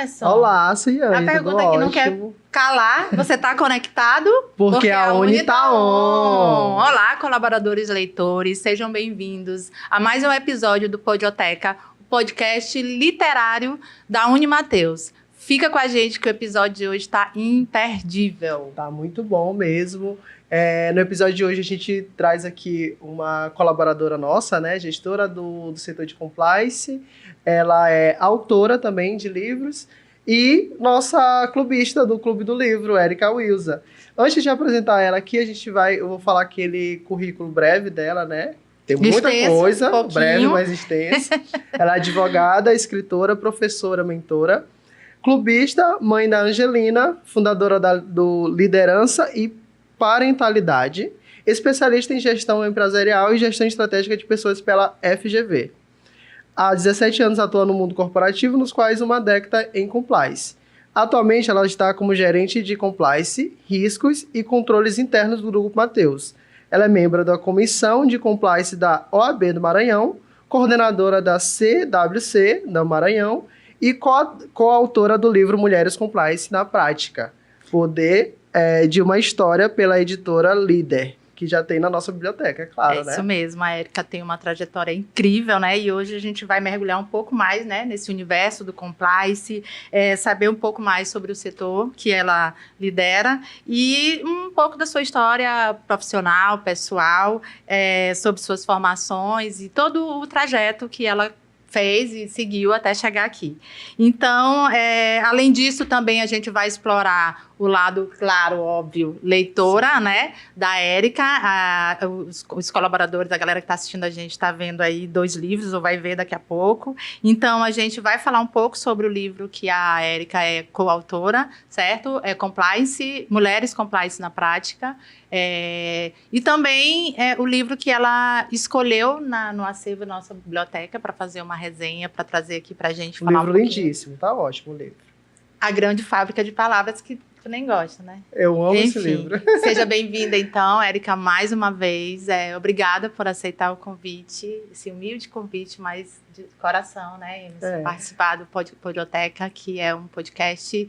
Emerson? Olá, Ciane, A pergunta que não quer calar, você está conectado? Porque a Uni tá on. Olá, colaboradores leitores, sejam bem-vindos a mais um episódio do Podioteca, o podcast literário da Unimatheus. Fica com a gente que o episódio de hoje está imperdível. Tá muito bom mesmo. No episódio de hoje a gente traz aqui uma colaboradora nossa, né, gestora do setor de compliance. Ela é autora também de livros e nossa clubista do Clube do Livro, Érica Wilza. Antes de apresentar ela aqui, eu vou falar aquele currículo breve dela, né? Tem muita coisa, breve, mas extenso. Ela é advogada, escritora, professora, mentora, clubista, mãe da Angelina, fundadora do Liderança e Parentalidade, especialista em gestão empresarial e gestão estratégica de pessoas pela FGV. Há 17 anos atua no mundo corporativo, nos quais uma década em compliance. Atualmente, ela está como gerente de compliance, riscos e controles internos do Grupo Mateus. Ela é membro da Comissão de Compliance da OAB do Maranhão, coordenadora da CWC do Maranhão e coautora do livro Mulheres Compliance na Prática. Poder de uma história pela editora Líder, que já tem na nossa biblioteca, é claro, né? Isso mesmo, a Érica tem uma trajetória incrível, né? E hoje a gente vai mergulhar um pouco mais, né, nesse universo do compliance, saber um pouco mais sobre o setor que ela lidera e um pouco da sua história profissional, pessoal, sobre suas formações e todo o trajeto que ela fez e seguiu até chegar aqui. Então, além disso, também a gente vai explorar o lado, claro, óbvio, leitora, né, da Érica. Os colaboradores, a galera que está assistindo a gente está vendo aí 2 livros, ou vai ver daqui a pouco. Então, a gente vai falar um pouco sobre o livro que a Érica é coautora, certo? Compliance, Mulheres Compliance na Prática. E também o livro que ela escolheu no acervo da nossa biblioteca para fazer uma resenha, para trazer aqui para a gente falar livro lindíssimo, tá ótimo o livro. A Grande Fábrica de Palavras, que tu nem gosta, né? Eu amo esse livro. Seja bem-vinda, então, Érica, mais uma vez. Obrigada por aceitar o convite, esse humilde convite, mas de coração, né? Participar do Podioteca, que é um podcast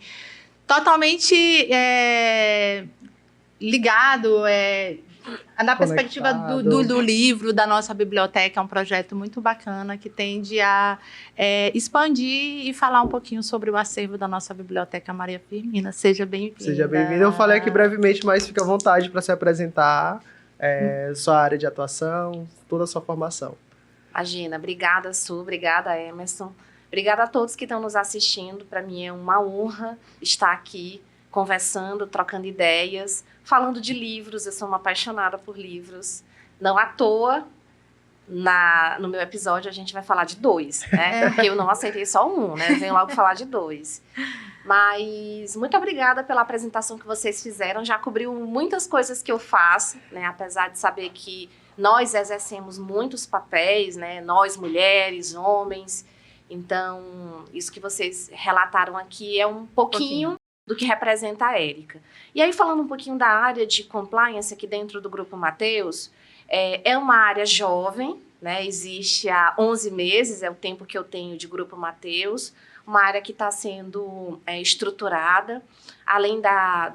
totalmente ligado, na perspectiva do livro, da nossa biblioteca. É um projeto muito bacana que tende a expandir e falar um pouquinho sobre o acervo da nossa biblioteca Maria Firmina. Seja bem-vinda. Seja bem-vinda. Eu falei aqui brevemente, mas fica à vontade para se apresentar, sua área de atuação, toda a sua formação. Imagina, obrigada, Su, obrigada, Emerson. Obrigada a todos que estão nos assistindo. Para mim é uma honra estar aqui conversando, trocando ideias, falando de livros. Eu sou uma apaixonada por livros. Não à toa, no meu episódio, a gente vai falar de 2, né? Porque eu não aceitei só um, né? Venho logo falar de 2. Mas muito obrigada pela apresentação que vocês fizeram. Já cobriu muitas coisas que eu faço, né? Apesar de saber que nós exercemos muitos papéis, né? Nós, mulheres, homens. Então, isso que vocês relataram aqui é um pouquinho do que representa a Érica. E aí, falando um pouquinho da área de compliance aqui dentro do Grupo Mateus, é uma área jovem, né? Existe há 11 meses, é o tempo que eu tenho de Grupo Mateus, uma área que está sendo estruturada, além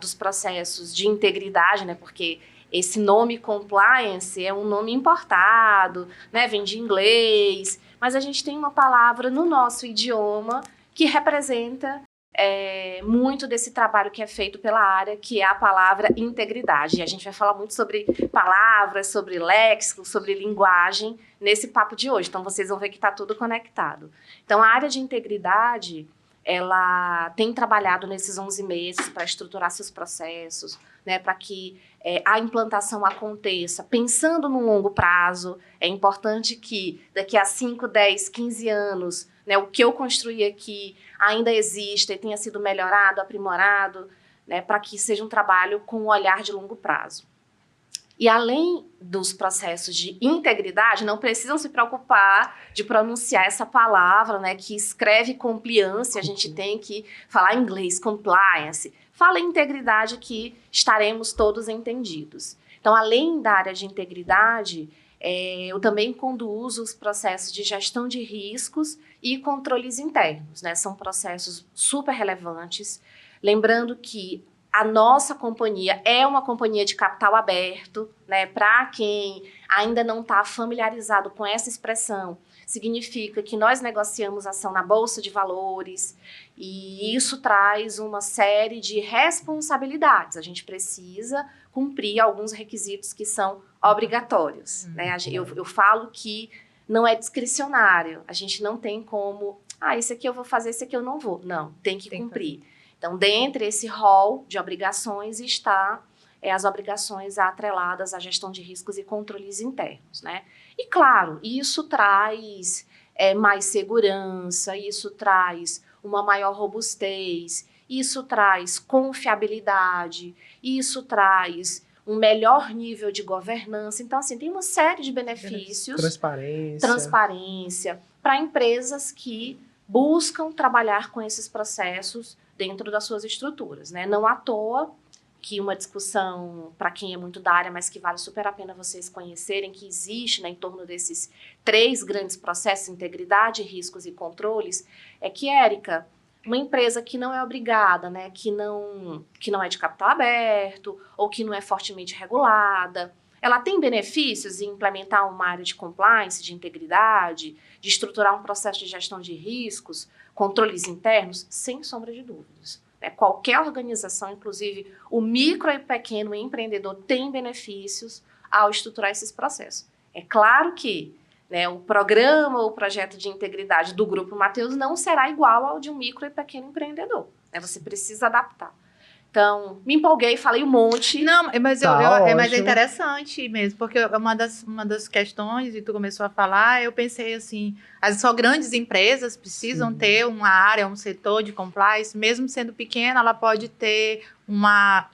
dos processos de integridade, né? Porque esse nome compliance é um nome importado, né? Vem de inglês, mas a gente tem uma palavra no nosso idioma que representa muito desse trabalho que é feito pela área, que é a palavra integridade. E a gente vai falar muito sobre palavras, sobre léxico, sobre linguagem nesse papo de hoje. Então, vocês vão ver que está tudo conectado. Então, a área de integridade, ela tem trabalhado nesses 11 meses para estruturar seus processos, né, para que a implantação aconteça pensando no longo prazo. É importante que daqui a 5, 10, 15 anos, né, o que eu construí aqui ainda exista e tenha sido melhorado, aprimorado, né, para que seja um trabalho com um olhar de longo prazo. E além dos processos de integridade, não precisam se preocupar de pronunciar essa palavra, né, que escreve compliance, a gente tem que falar em inglês, compliance. Fala em integridade que estaremos todos entendidos. Então, além da área de integridade, Eu também conduzo os processos de gestão de riscos e controles internos, né? São processos super relevantes. Lembrando que a nossa companhia é uma companhia de capital aberto, né? Para quem ainda não está familiarizado com essa expressão, significa que nós negociamos ação na Bolsa de Valores e isso traz uma série de responsabilidades. A gente precisa cumprir alguns requisitos que são obrigatórios, né? Eu falo que não é discricionário. A gente não tem como, esse aqui eu vou fazer, esse aqui eu não vou. Não, tem que cumprir. Então, dentre esse rol de obrigações está as obrigações atreladas à gestão de riscos e controles internos, né? E, claro, isso traz mais segurança, isso traz uma maior robustez, isso traz confiabilidade, isso traz um melhor nível de governança. Então, assim, tem uma série de benefícios. Transparência para empresas que buscam trabalhar com esses processos dentro das suas estruturas, né? Não à toa que uma discussão, para quem é muito da área, mas que vale super a pena vocês conhecerem, que existe, né, em torno desses 3 grandes processos, integridade, riscos e controles, é que, Érica, uma empresa que não é obrigada, né, que não é de capital aberto ou que não é fortemente regulada, ela tem benefícios em implementar uma área de compliance, de integridade, de estruturar um processo de gestão de riscos, controles internos, sem sombra de dúvidas. Qualquer organização, inclusive o micro e pequeno empreendedor, tem benefícios ao estruturar esses processos. É claro que, né, o programa ou o projeto de integridade do Grupo Mateus não será igual ao de um micro e pequeno empreendedor, né? Você precisa adaptar. Então, me empolguei, falei um monte. Não, mas é interessante mesmo, porque uma das questões, e tu começou a falar, eu pensei assim, só grandes empresas precisam ter uma área, um setor de compliance, mesmo sendo pequena, ela pode ter uma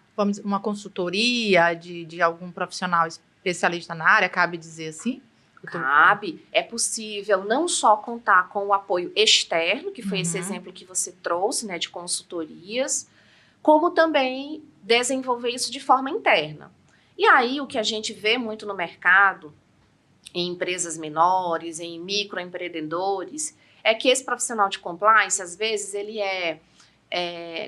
consultoria de algum profissional especialista na área, cabe dizer assim? Cabe, é possível não só contar com o apoio externo, que foi esse exemplo que você trouxe, né, de consultorias, como também desenvolver isso de forma interna. E aí, o que a gente vê muito no mercado, em empresas menores, em microempreendedores, é que esse profissional de compliance, às vezes, ele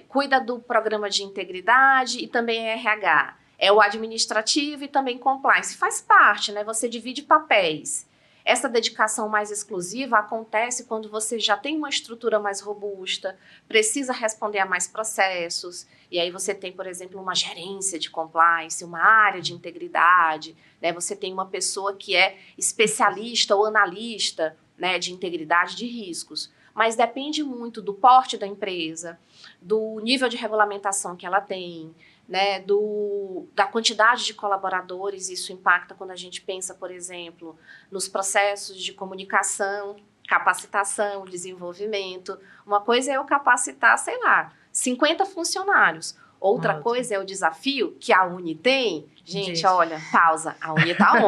cuida do programa de integridade e também é RH. É o administrativo e também compliance. Faz parte, né? Você divide papéis. Essa dedicação mais exclusiva acontece quando você já tem uma estrutura mais robusta, precisa responder a mais processos, e aí você tem, por exemplo, uma gerência de compliance, uma área de integridade, né? Você tem uma pessoa que é especialista ou analista, né, de integridade de riscos. Mas depende muito do porte da empresa, do nível de regulamentação que ela tem, né, da quantidade de colaboradores. Isso impacta quando a gente pensa, por exemplo, nos processos de comunicação, capacitação, desenvolvimento. Uma coisa é eu capacitar, 50 funcionários. Outra coisa é o desafio que a Uni tem. Gente, olha, pausa. A Uni tá on.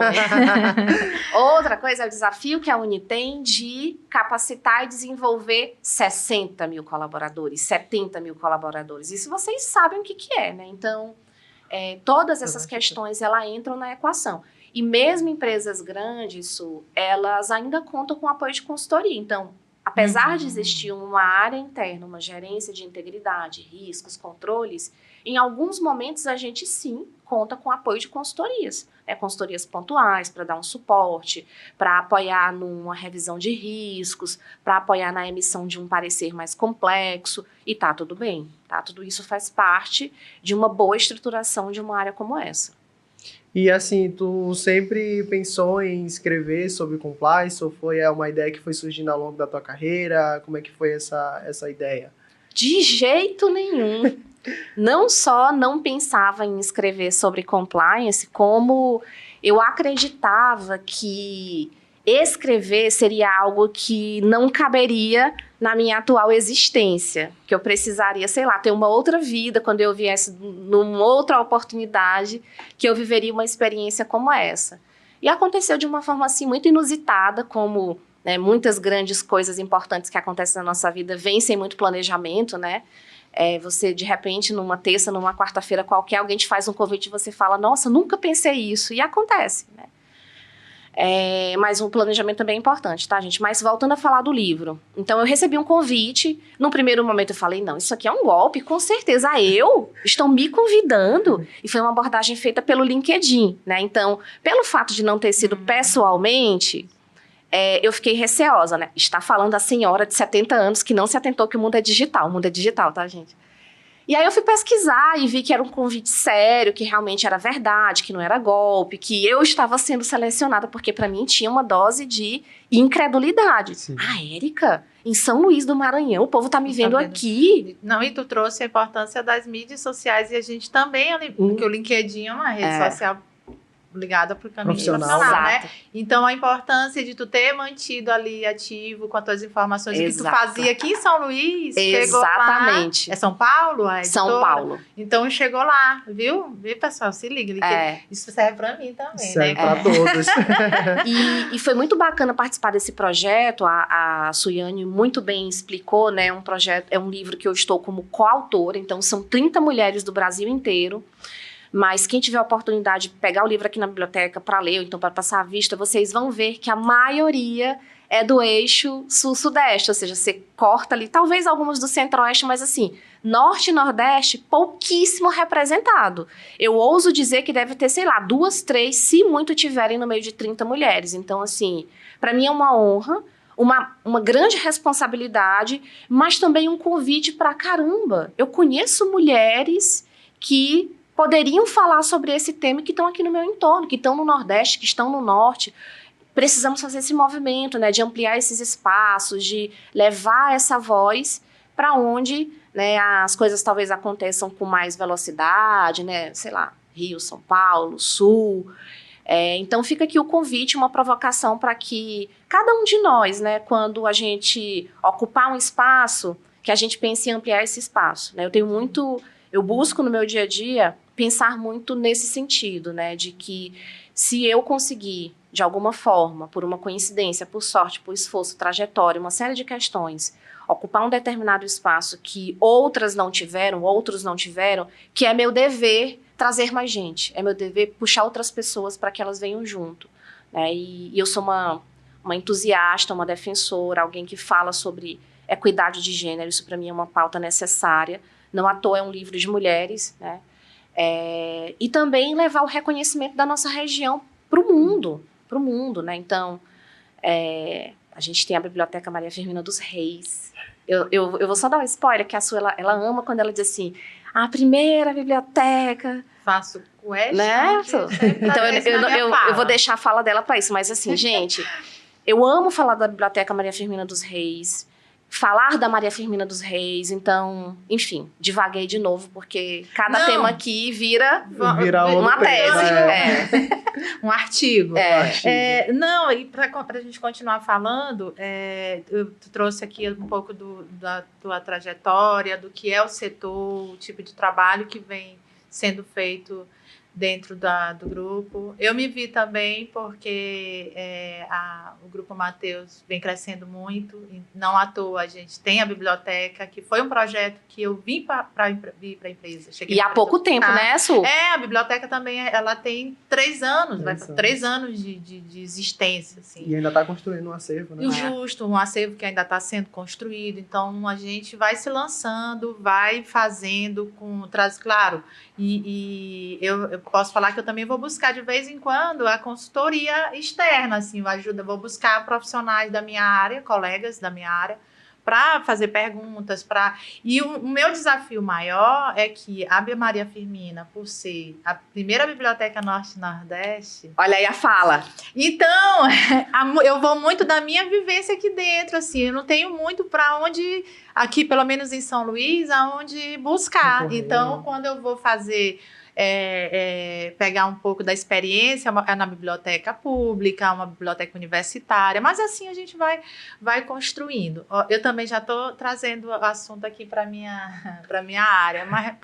Outra coisa é o desafio que a Uni tem de capacitar e desenvolver 60 mil colaboradores, 70 mil colaboradores. Isso vocês sabem o que é, né? Então, todas essas questões, elas entram na equação. E mesmo empresas grandes, elas ainda contam com apoio de consultoria. Então, apesar de existir uma área interna, uma gerência de integridade, riscos, controles, em alguns momentos a gente sim conta com apoio de consultorias, né? Consultorias pontuais para dar um suporte, para apoiar numa revisão de riscos, para apoiar na emissão de um parecer mais complexo, e tá tudo bem, tá? Tudo isso faz parte de uma boa estruturação de uma área como essa. E assim, tu sempre pensou em escrever sobre compliance ou foi uma ideia que foi surgindo ao longo da tua carreira? Como é que foi essa ideia? De jeito nenhum. Não só não pensava em escrever sobre compliance, como eu acreditava que escrever seria algo que não caberia na minha atual existência, que eu precisaria, ter uma outra vida quando eu viesse numa outra oportunidade, que eu viveria uma experiência como essa. E aconteceu de uma forma assim muito inusitada, como, né, muitas grandes coisas importantes que acontecem na nossa vida vêm sem muito planejamento, né? Você, de repente, numa terça, numa quarta-feira qualquer, alguém te faz um convite e você fala, nossa, nunca pensei isso, e acontece, né? Mas um planejamento também é importante, tá, gente? Mas voltando a falar do livro. Então, eu recebi um convite. No primeiro momento, eu falei, não, isso aqui é um golpe, com certeza. Estão me convidando. E foi uma abordagem feita pelo LinkedIn, né? Então, pelo fato de não ter sido pessoalmente, eu fiquei receosa, né? Está falando a senhora de 70 anos que não se atentou que o mundo é digital. O mundo é digital, tá, gente? E aí eu fui pesquisar e vi que era um convite sério, que realmente era verdade, que não era golpe, que eu estava sendo selecionada, porque para mim tinha uma dose de incredulidade. Sim. Érica, em São Luís do Maranhão, o povo tá me vendo aqui. Não, e tu trouxe a importância das mídias sociais e a gente também, porque o LinkedIn é uma rede social ligada para o caminho profissional, né? Então, a importância de tu ter mantido ali ativo com as tuas informações, o que tu fazia aqui em São Luís, chegou lá. Exatamente. É São Paulo? São Paulo. Então, chegou lá, viu? Viu, pessoal? Se liga. Isso serve para mim também, serve para todos. E foi muito bacana participar desse projeto. A Suiane muito bem explicou, né? É um livro que eu estou como coautora, então são 30 mulheres do Brasil inteiro. Mas quem tiver a oportunidade de pegar o livro aqui na biblioteca para ler, ou então para passar a vista, vocês vão ver que a maioria é do eixo sul-sudeste, ou seja, você corta ali, talvez algumas do centro-oeste, mas assim, norte e nordeste, pouquíssimo representado. Eu ouso dizer que deve ter, sei lá, 2, 3, se muito tiverem no meio de 30 mulheres. Então, assim, para mim é uma honra, uma grande responsabilidade, mas também um convite para caramba. Eu conheço mulheres que poderiam falar sobre esse tema e que estão aqui no meu entorno, que estão no Nordeste, que estão no Norte. Precisamos fazer esse movimento, né, de ampliar esses espaços, de levar essa voz para onde, né, as coisas talvez aconteçam com mais velocidade, né, sei lá, Rio, São Paulo, Sul. Então fica aqui o convite, uma provocação para que cada um de nós, né, quando a gente ocupar um espaço, que a gente pense em ampliar esse espaço, né? Eu busco no meu dia a dia pensar muito nesse sentido, né, de que se eu conseguir, de alguma forma, por uma coincidência, por sorte, por esforço, trajetória, uma série de questões, ocupar um determinado espaço que outros não tiveram, que é meu dever trazer mais gente, é meu dever puxar outras pessoas para que elas venham junto, né, e eu sou uma entusiasta, uma defensora, alguém que fala sobre equidade de gênero, isso para mim é uma pauta necessária. Não à toa é um livro de mulheres, né? E também levar o reconhecimento da nossa região para o mundo, né? Então, a gente tem a Biblioteca Maria Firmina dos Reis. Eu vou só dar um spoiler, que a sua, ela ama quando ela diz assim, a primeira biblioteca... Faço quest, né? Então, eu vou deixar a fala dela para isso, mas assim, gente, eu amo falar da Biblioteca Maria Firmina dos Reis, falar da Maria Firmina dos Reis, então, enfim, divaguei de novo, porque cada tema aqui vira uma tese. Um artigo. Não, e para a gente continuar falando, tu trouxe aqui um pouco da tua trajetória, do que é o setor, o tipo de trabalho que vem sendo feito dentro do grupo. Eu me vi também porque o Grupo Mateus vem crescendo muito, e não à toa a gente tem a biblioteca, que foi um projeto que eu vim para a empresa. Cheguei há pouco tempo, né, Su? A biblioteca também, ela tem 3 anos, vai para 3 anos de existência. Assim. E ainda está construindo um acervo, né? Justo, um acervo que ainda está sendo construído, então a gente vai se lançando, vai fazendo, claro, e eu posso falar que eu também vou buscar de vez em quando a consultoria externa, assim, vou buscar profissionais da minha área, colegas da minha área, para fazer perguntas, E o meu desafio maior é que a Maria Firmina, por ser a primeira biblioteca Norte-Nordeste... Olha aí a fala. Então, eu vou muito da minha vivência aqui dentro, assim, eu não tenho muito para onde, aqui pelo menos em São Luís, aonde buscar. Então, quando eu vou fazer... pegar um pouco da experiência na biblioteca pública, uma biblioteca universitária, mas assim a gente vai construindo. Eu também já estou trazendo o assunto aqui para minha área, mas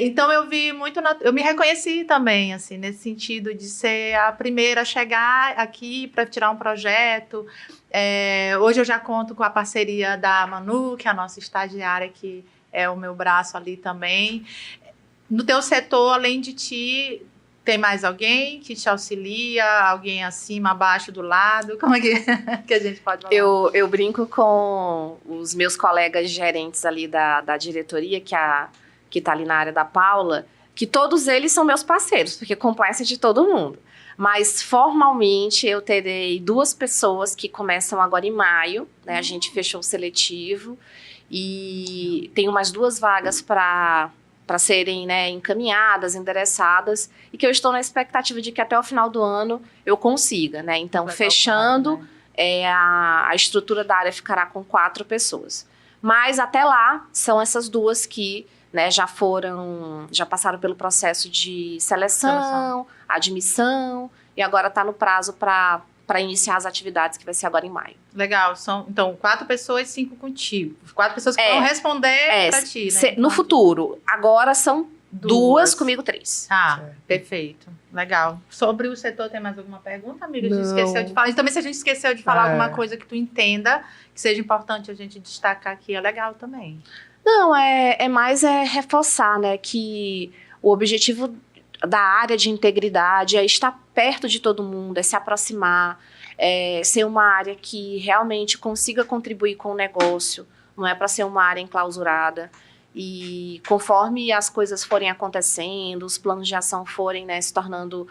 então eu vi muito, eu me reconheci também, assim, nesse sentido de ser a primeira a chegar aqui para tirar um projeto. Hoje eu já conto com a parceria da Manu, que é a nossa estagiária, que é o meu braço ali também. No teu setor, além de ti, Tem mais alguém que te auxilia? Alguém acima, abaixo, do lado? Como é que a gente pode falar? Eu brinco com os meus colegas gerentes ali da diretoria, que tá ali na área da Paula, que todos eles são meus parceiros, porque compliance é de todo mundo. Mas, formalmente, eu terei 2 pessoas que começam agora em maio, né? A gente fechou o seletivo e tenho mais 2 vagas para serem, né, encaminhadas, endereçadas, e que eu estou na expectativa de que até o final do ano eu consiga, né? Então, fechando, a estrutura da área ficará com 4 pessoas. Mas, até lá, são essas 2 que, né, já passaram pelo processo de seleção, admissão, e agora está no prazo para iniciar as atividades, que vai ser agora em maio. Legal, então 4 pessoas, 5 contigo. 4 pessoas que vão responder para ti, né? No futuro, agora são 2 comigo, 3. Perfeito. Legal. Sobre o setor, tem mais alguma pergunta, amiga? A gente Não. esqueceu de falar. E também, se a gente esqueceu de falar alguma coisa que tu entenda, que seja importante a gente destacar aqui, é legal também. Não, é mais reforçar, né, que o objetivo da área de integridade é estar perto de todo mundo, é se aproximar, é ser uma área que realmente consiga contribuir com o negócio, não é para ser uma área enclausurada. E conforme as coisas forem acontecendo, os planos de ação forem, né, se tornando,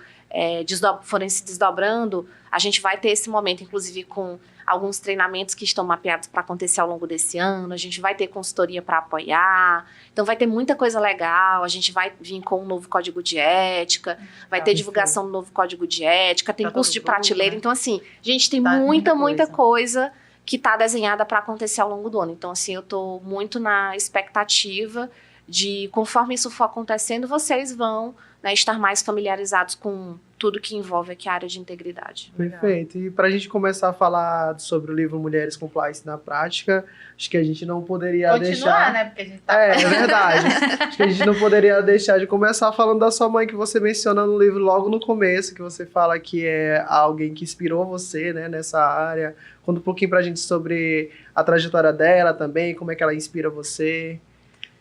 forem se desdobrando, a gente vai ter esse momento, inclusive com alguns treinamentos que estão mapeados para acontecer ao longo desse ano, a gente vai ter consultoria para apoiar, então vai ter muita coisa legal, a gente vai vir com um novo código de ética, vai ter divulgação do novo código de ética, tem curso de prateleira, né? Então assim, gente, tem muita coisa que está desenhada para acontecer ao longo do ano. Então assim, eu estou muito na expectativa de, conforme isso for acontecendo, vocês vão, né, estar mais familiarizados com tudo que envolve aqui a área de integridade. Perfeito. E para a gente começar a falar sobre o livro Mulheres Compliance na Prática, acho que a gente não poderia deixar... né? Porque a gente tá... É verdade. Acho que a gente não poderia deixar de começar falando da sua mãe, que você menciona no livro logo no começo, que você fala que é alguém que inspirou você, né, nessa área. Conta um pouquinho pra gente sobre a trajetória dela também, como é que ela inspira você.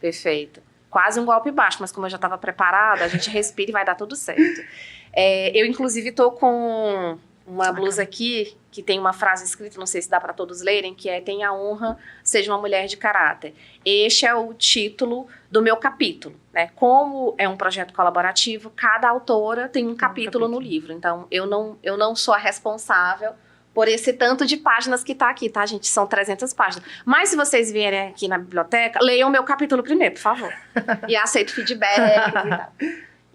Perfeito. Quase um golpe baixo, mas como eu já estava preparada, a gente respira e vai dar tudo certo. Eu, inclusive, estou com uma blusa aqui que tem uma frase escrita, não sei se dá para todos lerem, que é: tenha honra, seja uma mulher de caráter. Este é o título do meu capítulo, né? Como é um projeto colaborativo, cada autora tem um capítulo no livro. Então, eu não sou a responsável por esse tanto de páginas que está aqui, tá, gente? São 300 páginas. Mas se vocês vierem aqui na biblioteca, leiam o meu capítulo primeiro, por favor. E aceito feedback e tal.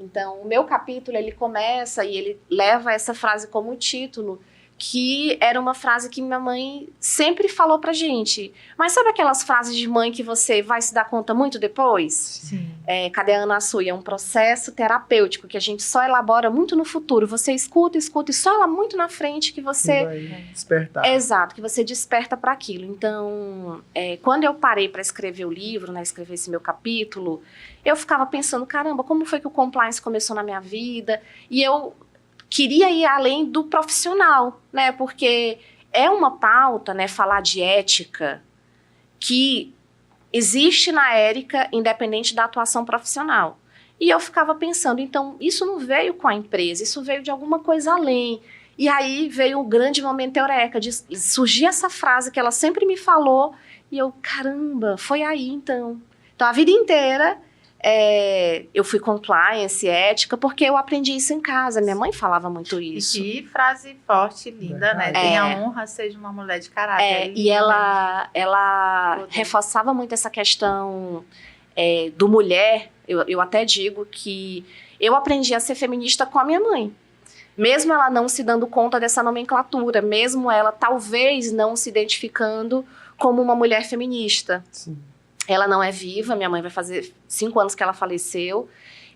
Então, o meu capítulo, ele começa e ele leva essa frase como título, que era uma frase que minha mãe sempre falou pra gente. Mas sabe aquelas frases de mãe que você vai se dar conta muito depois? Sim. Cadê a Ana Sui? É um processo terapêutico que a gente só elabora muito no futuro. Você escuta e só lá muito na frente que você... Vai despertar. Exato, que você desperta para aquilo. Então, quando eu parei para escrever o livro, né, escrever esse meu capítulo, eu ficava pensando, caramba, como foi que o compliance começou na minha vida? E eu queria ir além do profissional, né? Porque é uma pauta, né, falar de ética, que existe na Érica, independente da atuação profissional. E eu ficava pensando, então, isso não veio com a empresa, isso veio de alguma coisa além. E aí veio um grande momento eureka, de surgir essa frase que ela sempre me falou, e eu, caramba, foi aí então. Então, a vida inteira... eu fui compliance, ética, porque eu aprendi isso em casa. Minha mãe falava muito isso. E que frase forte, linda, né? Tenha honra, seja uma mulher de caráter. E ela reforçava muito essa questão do mulher. Eu até digo que eu aprendi a ser feminista com a minha mãe. Mesmo ela não se dando conta dessa nomenclatura, mesmo ela talvez não se identificando como uma mulher feminista. Sim. Ela não é viva, minha mãe vai fazer 5 anos que ela faleceu.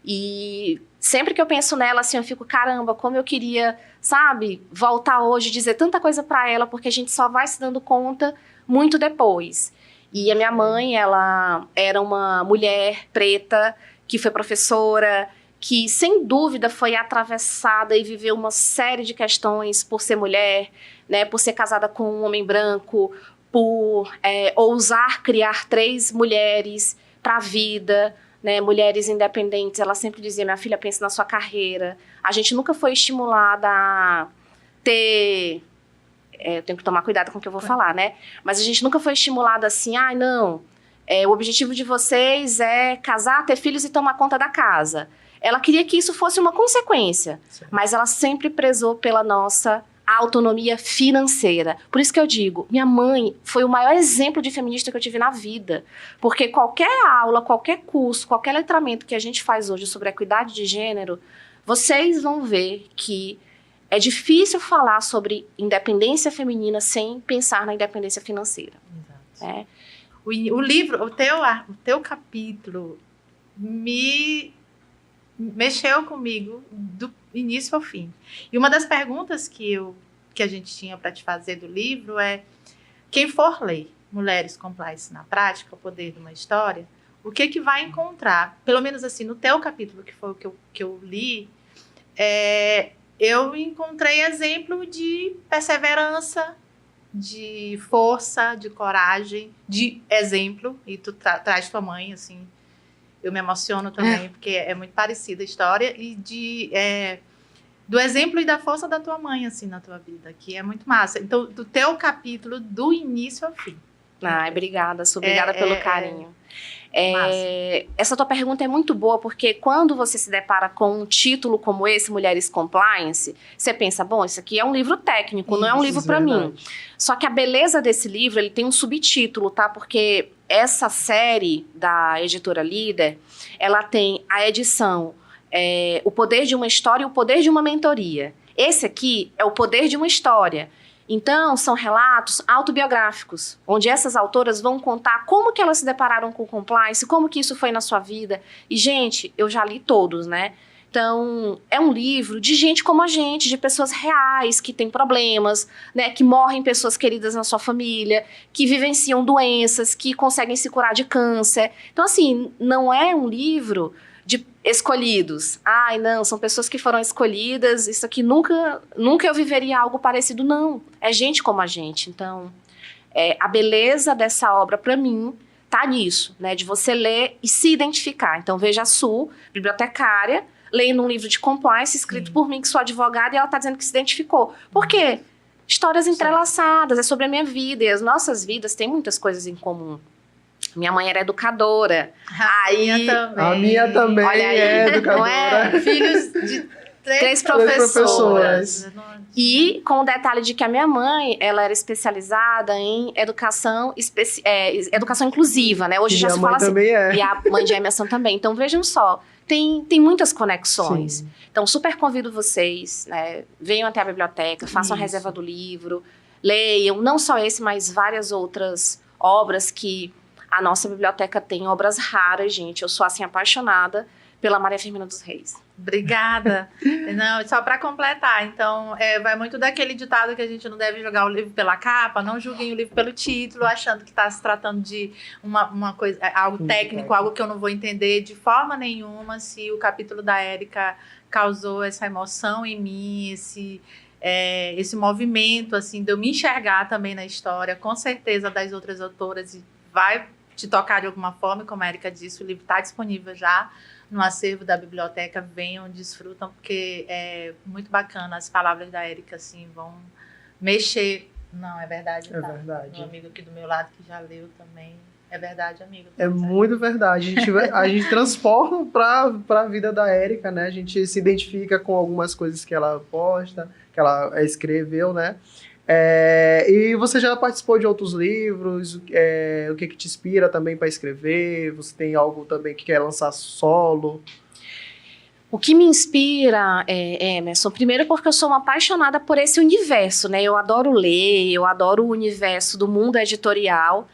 E sempre que eu penso nela, assim, eu fico, caramba, como eu queria, sabe, voltar hoje, dizer tanta coisa pra ela, porque a gente só vai se dando conta muito depois. E a minha mãe, ela era uma mulher preta, que foi professora, que sem dúvida foi atravessada e viveu uma série de questões por ser mulher, né, por ser casada com um homem branco, por ousar criar 3 mulheres para a vida, né, mulheres independentes, ela sempre dizia, minha filha, pense na sua carreira. A gente nunca foi estimulada a ter... eu tenho que tomar cuidado com o que eu vou falar, né? Mas a gente nunca foi estimulada assim, não, o objetivo de vocês é casar, ter filhos e tomar conta da casa. Ela queria que isso fosse uma consequência, mas ela sempre prezou pela nossa autonomia financeira. Por isso que eu digo, minha mãe foi o maior exemplo de feminista que eu tive na vida. Porque qualquer aula, qualquer curso, qualquer letramento que a gente faz hoje sobre equidade de gênero, vocês vão ver que é difícil falar sobre independência feminina sem pensar na independência financeira. Exato. O livro, o teu capítulo mexeu comigo do início ao fim. E uma das perguntas que a gente tinha para te fazer do livro é: quem for ler Mulheres Compliance na Prática, o Poder de uma História, o que vai encontrar? Pelo menos assim, no teu capítulo, que foi o que eu li, eu encontrei exemplo de perseverança, de força, de coragem, de exemplo. E tu traz tua mãe, assim... Eu me emociono também, porque é muito parecida a história. E do exemplo e da força da tua mãe, assim, na tua vida, que é muito massa. Então, do teu capítulo, do início ao fim. Obrigada, obrigada pelo carinho. Essa tua pergunta é muito boa, porque quando você se depara com um título como esse, Mulheres Compliance, você pensa, bom, isso aqui é um livro técnico, não é um livro para mim. Só que a beleza desse livro, ele tem um subtítulo, tá? Porque essa série da editora Líder, ela tem a edição O Poder de uma História e o Poder de uma Mentoria. Esse aqui é o Poder de uma História. Então, são relatos autobiográficos, onde essas autoras vão contar como que elas se depararam com o compliance, como que isso foi na sua vida. E, gente, eu já li todos, né? Então, é um livro de gente como a gente, de pessoas reais, que têm problemas, né? Que morrem pessoas queridas na sua família, que vivenciam doenças, que conseguem se curar de câncer. Então, assim, não é um livro de escolhidos. Não, são pessoas que foram escolhidas, isso aqui nunca eu viveria algo parecido, não. É gente como a gente. Então, a beleza dessa obra, para mim, tá nisso, né? De você ler e se identificar. Então, veja a Su, bibliotecária, lendo um livro de compliance escrito por mim, que sou advogada, e ela tá dizendo que se identificou. Por quê? Histórias entrelaçadas, é sobre a minha vida, e as nossas vidas têm muitas coisas em comum. Minha mãe era educadora. A minha também olha aí, é educadora. Não é? Filhos de três professoras. E com o detalhe de que a minha mãe, ela era especializada em educação inclusiva, né? Hoje já se fala assim. E a mãe de Emerson também. Então, vejam só, tem muitas conexões. Sim. Então, super convido vocês, né? Venham até a biblioteca, façam a reserva do livro, leiam, não só esse, mas várias outras obras que a nossa biblioteca tem, obras raras, gente. Eu sou, assim, apaixonada pela Maria Firmina dos Reis. Obrigada. Não, só para completar, então, vai muito daquele ditado que a gente não deve jogar o livro pela capa, não julguem o livro pelo título, achando que está se tratando de uma coisa, algo técnico, algo que eu não vou entender de forma nenhuma. Se o capítulo da Érica causou essa emoção em mim, esse movimento, assim, de eu me enxergar também na história, com certeza das outras autoras, e vai te tocar de alguma forma, e como a Érica disse, o livro está disponível já no acervo da biblioteca, venham, desfrutam, porque é muito bacana, as palavras da Érica, assim, vão mexer. Não, é verdade, tá? É verdade. Meu amigo aqui do meu lado, que já leu também, é verdade, amigo. É muito verdade, a gente transporta para a vida da Érica, né, a gente se identifica com algumas coisas que ela posta, que ela escreveu, né. E você já participou de outros livros? O que te inspira também para escrever? Você tem algo também que quer lançar solo? O que me inspira, Emerson, primeiro porque eu sou uma apaixonada por esse universo, né? Eu adoro ler, eu adoro o universo do mundo editorial,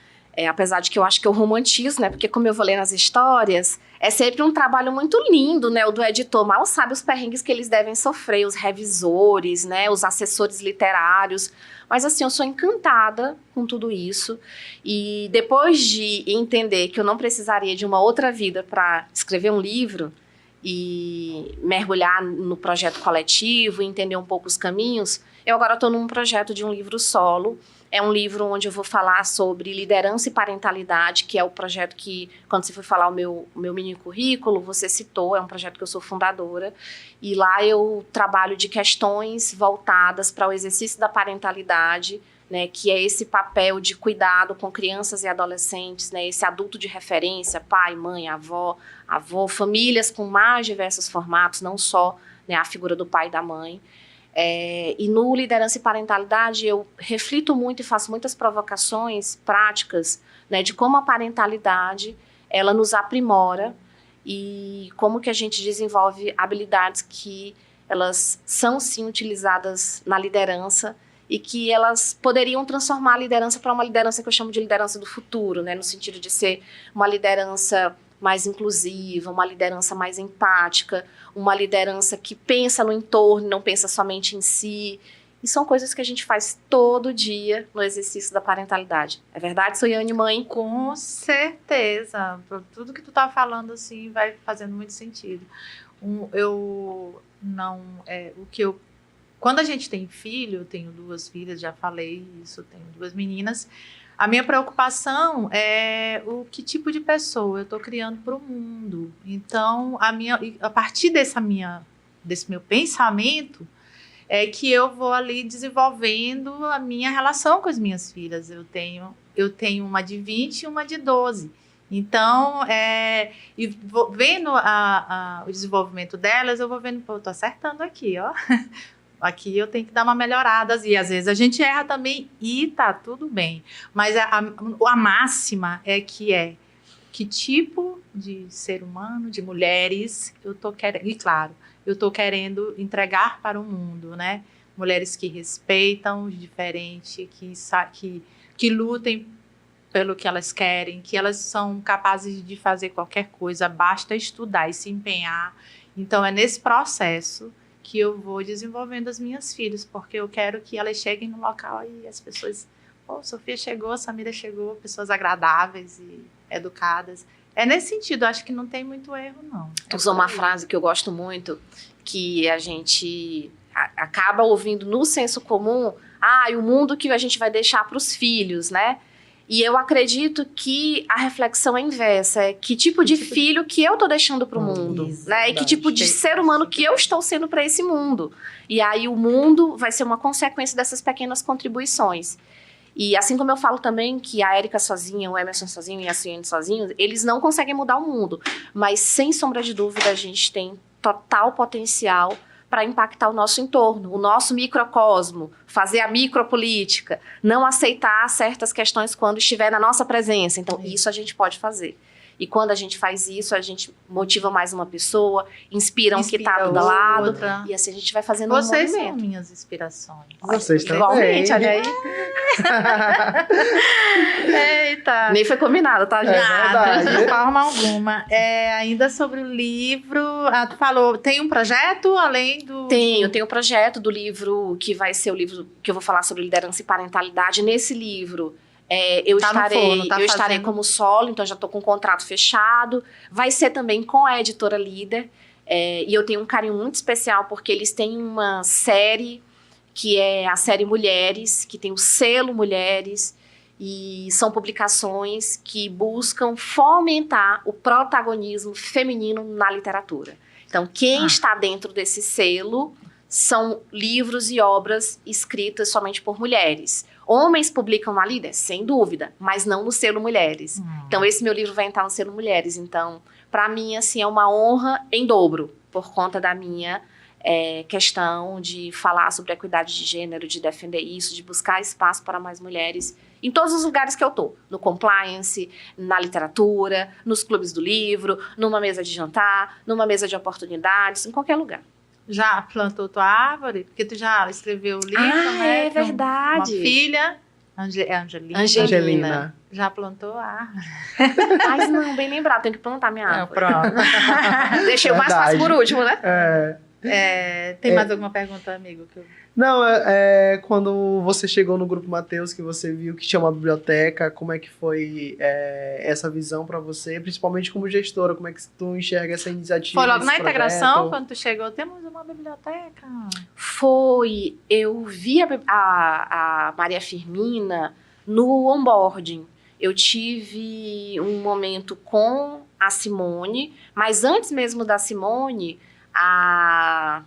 apesar de que eu acho que eu romantizo, né? Porque como eu vou ler nas histórias, é sempre um trabalho muito lindo, né? O do editor mal sabe os perrengues que eles devem sofrer, os revisores, né? Os assessores literários. Mas assim, eu sou encantada com tudo isso. E depois de entender que eu não precisaria de uma outra vida para escrever um livro, e mergulhar no projeto coletivo, entender um pouco os caminhos, eu agora estou num projeto de um livro solo. É um livro onde eu vou falar sobre liderança e parentalidade, que é o projeto que, quando você foi falar o meu mini currículo, você citou, é um projeto que eu sou fundadora, e lá eu trabalho de questões voltadas para o exercício da parentalidade, né, que é esse papel de cuidado com crianças e adolescentes, né, esse adulto de referência, pai, mãe, avó, famílias com mais diversos formatos, não só, né, a figura do pai e da mãe. E no Liderança e Parentalidade eu reflito muito e faço muitas provocações práticas, né, de como a parentalidade ela nos aprimora e como que a gente desenvolve habilidades que elas são sim utilizadas na liderança e que elas poderiam transformar a liderança para uma liderança que eu chamo de liderança do futuro, né, no sentido de ser uma liderança mais inclusiva, uma liderança mais empática, uma liderança que pensa no entorno, não pensa somente em si. E são coisas que a gente faz todo dia no exercício da parentalidade. É verdade, Soiane, mãe? Com certeza. Tudo que tu tá falando, assim, vai fazendo muito sentido. Quando a gente tem filho, eu tenho 2 filhas, já falei isso, tenho 2 meninas. A minha preocupação é que tipo de pessoa eu estou criando para o mundo. Então, a partir desse meu pensamento, é que eu vou ali desenvolvendo a minha relação com as minhas filhas. Eu tenho uma de 20 e uma de 12. Então, vendo o desenvolvimento delas, eu vou vendo, pô, eu tô acertando aqui, ó. Aqui eu tenho que dar uma melhorada, e às vezes a gente erra também e tá tudo bem. Mas a máxima que tipo de ser humano, de mulheres eu tô querendo, e claro, eu tô querendo entregar para o mundo, né? Mulheres que respeitam o diferente, que lutem pelo que elas querem, que elas são capazes de fazer qualquer coisa, basta estudar e se empenhar. Então é nesse processo que eu vou desenvolvendo as minhas filhas, porque eu quero que elas cheguem no local e as pessoas, Sofia chegou, Samira chegou, pessoas agradáveis e educadas. É nesse sentido, acho que não tem muito erro, não. Tu usou uma frase que eu gosto muito, que a gente acaba ouvindo no senso comum, o mundo que a gente vai deixar para os filhos, né? E eu acredito que a reflexão é inversa, é que tipo de filho que eu tô deixando pro mundo, né? E que tipo de ser humano que eu estou sendo para esse mundo. E aí o mundo vai ser uma consequência dessas pequenas contribuições. E assim como eu falo também que a Érica sozinha, o Emerson sozinho e a Suiane sozinhos, eles não conseguem mudar o mundo. Mas sem sombra de dúvida a gente tem total potencial para impactar o nosso entorno, o nosso microcosmo, fazer a micropolítica, não aceitar certas questões quando estiver na nossa presença. Então, isso a gente pode fazer. E quando a gente faz isso, a gente motiva mais uma pessoa, inspira um que está do lado, e assim a gente vai fazendo um movimento. Vocês são minhas inspirações. Vocês também. Igualmente, olha aí. Eita. Nem foi combinado, tá, gente? Nada, de forma alguma. Ainda sobre o livro, tu falou, tem um projeto além do... Tenho um projeto do livro, que vai ser o livro que eu vou falar sobre liderança e parentalidade. Nesse livro... eu estarei como solo, então já estou com o contrato fechado. Vai ser também com a editora Líder. E eu tenho um carinho muito especial, porque eles têm uma série, que é a série Mulheres, que tem o selo Mulheres, e são publicações que buscam fomentar o protagonismo feminino na literatura. Então, quem está dentro desse selo são livros e obras escritas somente por mulheres. Homens publicam na Líder? Sem dúvida, mas não no selo Mulheres. Então, esse meu livro vai entrar no selo Mulheres. Então, para mim, assim, é uma honra em dobro, por conta da minha questão de falar sobre a equidade de gênero, de defender isso, de buscar espaço para mais mulheres em todos os lugares que eu tô. No compliance, na literatura, nos clubes do livro, numa mesa de jantar, numa mesa de oportunidades, em qualquer lugar. Já plantou tua árvore? Porque tu já escreveu o livro, né? É verdade. Uma filha, Angelina. Já plantou a árvore? Mas não, bem lembrado, tenho que plantar minha árvore. Pronto. Deixei o mais fácil por último, né? Tem mais alguma pergunta, amigo? Não, quando você chegou no Grupo Mateus, que você viu que tinha uma biblioteca, como é que foi essa visão para você, principalmente como gestora, como é que tu enxerga essa iniciativa? Foi logo na projeto? integração, quando tu chegou, temos uma biblioteca. Foi, eu vi a Maria Firmina no onboarding. Eu tive um momento com a Simone, mas antes mesmo da Simone, a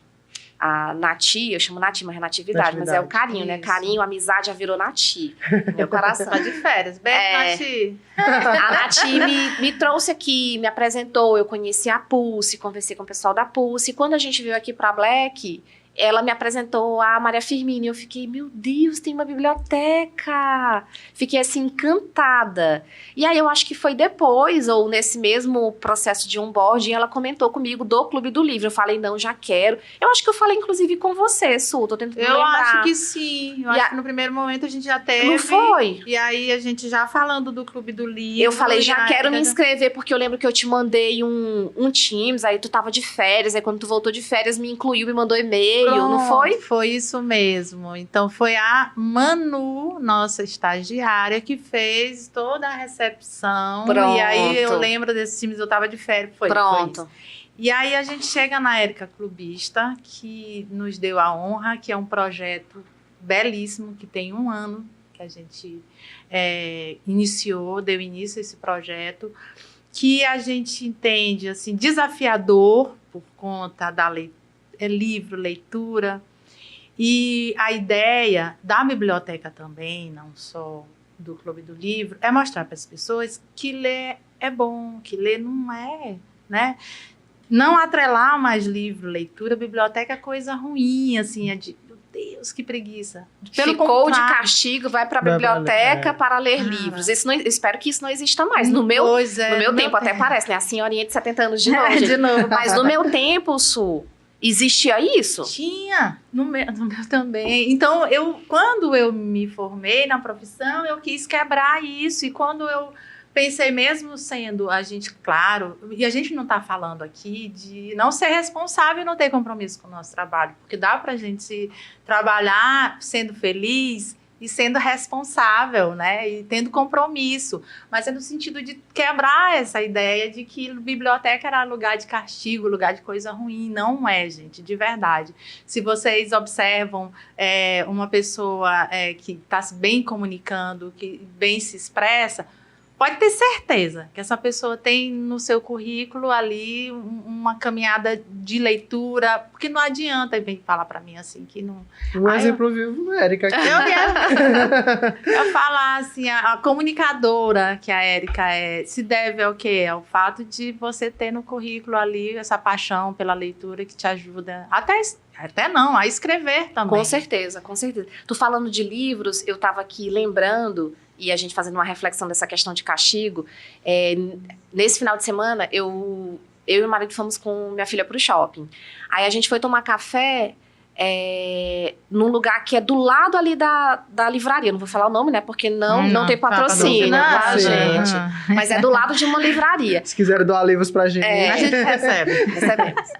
Nati, eu chamo Nati, mas é natividade, mas é o carinho, né? Isso. Carinho, amizade já virou Nati. Meu coração. Tá de férias. Beijo, Nati. A Nati me trouxe aqui, me apresentou, eu conheci a Pulse, conversei com o pessoal da Pulse. E quando a gente veio aqui pra Black, ela me apresentou a Maria Firmina e eu fiquei, meu Deus, tem uma biblioteca! Fiquei assim, encantada. E aí eu acho que foi depois, ou nesse mesmo processo de onboarding, ela comentou comigo do Clube do Livro. Eu falei, não, já quero. Eu acho que eu falei, inclusive, com você, Su, tô tentando lembrar. Eu acho que sim. Eu acho que no primeiro momento a gente já teve. Não foi? E aí a gente já falando do Clube do Livro. Eu falei, já quero me inscrever, porque eu lembro que eu te mandei um Teams, aí tu tava de férias, aí quando tu voltou de férias me incluiu, me mandou e-mail. Pronto, não foi? Foi isso mesmo. Então foi a Manu, nossa estagiária, que fez toda a recepção. Pronto. E aí eu lembro desses times, eu tava de férias. Pronto. Foi e aí a gente chega na Érica Clubista, que nos deu a honra, que é um projeto belíssimo, que tem 1 ano que a gente deu início a esse projeto, que a gente entende assim, desafiador por conta da leitura. Livro, leitura, e a ideia da biblioteca também, não só do Clube do Livro, é mostrar para as pessoas que ler é bom, que ler não é, né? Não atrelar mais livro, leitura, biblioteca é coisa ruim, assim, é de, meu Deus, que preguiça. Ficou de castigo, vai para a biblioteca para ler livros. Isso não, espero que isso não exista mais. No meu tempo, até parece, né? A senhorinha de 70 anos de novo. De novo. Mas no meu tempo, Su, existia isso? Tinha, no meu também. Então, quando eu me formei na profissão, eu quis quebrar isso. E quando eu pensei, mesmo sendo a gente, claro, e a gente não está falando aqui de não ser responsável e não ter compromisso com o nosso trabalho, porque dá para a gente trabalhar sendo feliz e sendo responsável, né, e tendo compromisso, mas é no sentido de quebrar essa ideia de que biblioteca era lugar de castigo, lugar de coisa ruim. Não é, gente, de verdade. Se vocês observam uma pessoa que está se bem comunicando, que bem se expressa, pode ter certeza que essa pessoa tem no seu currículo ali uma caminhada de leitura, porque não adianta vir falar para mim assim que não. Exemplo vivo, Érica. Eu falar assim, a comunicadora que a Érica se deve ao quê? Ao fato de você ter no currículo ali essa paixão pela leitura que te ajuda até não, a escrever também. Com certeza, com certeza. Tu falando de livros, eu estava aqui lembrando, e a gente fazendo uma reflexão dessa questão de castigo, nesse final de semana, eu e o marido fomos com minha filha para o shopping. Aí a gente foi tomar café num lugar que é do lado ali da livraria. Não vou falar o nome, né? Porque não tem patrocínio, tá, gente? Mas é do lado de uma livraria. Se quiserem doar livros pra gente. A gente recebemos.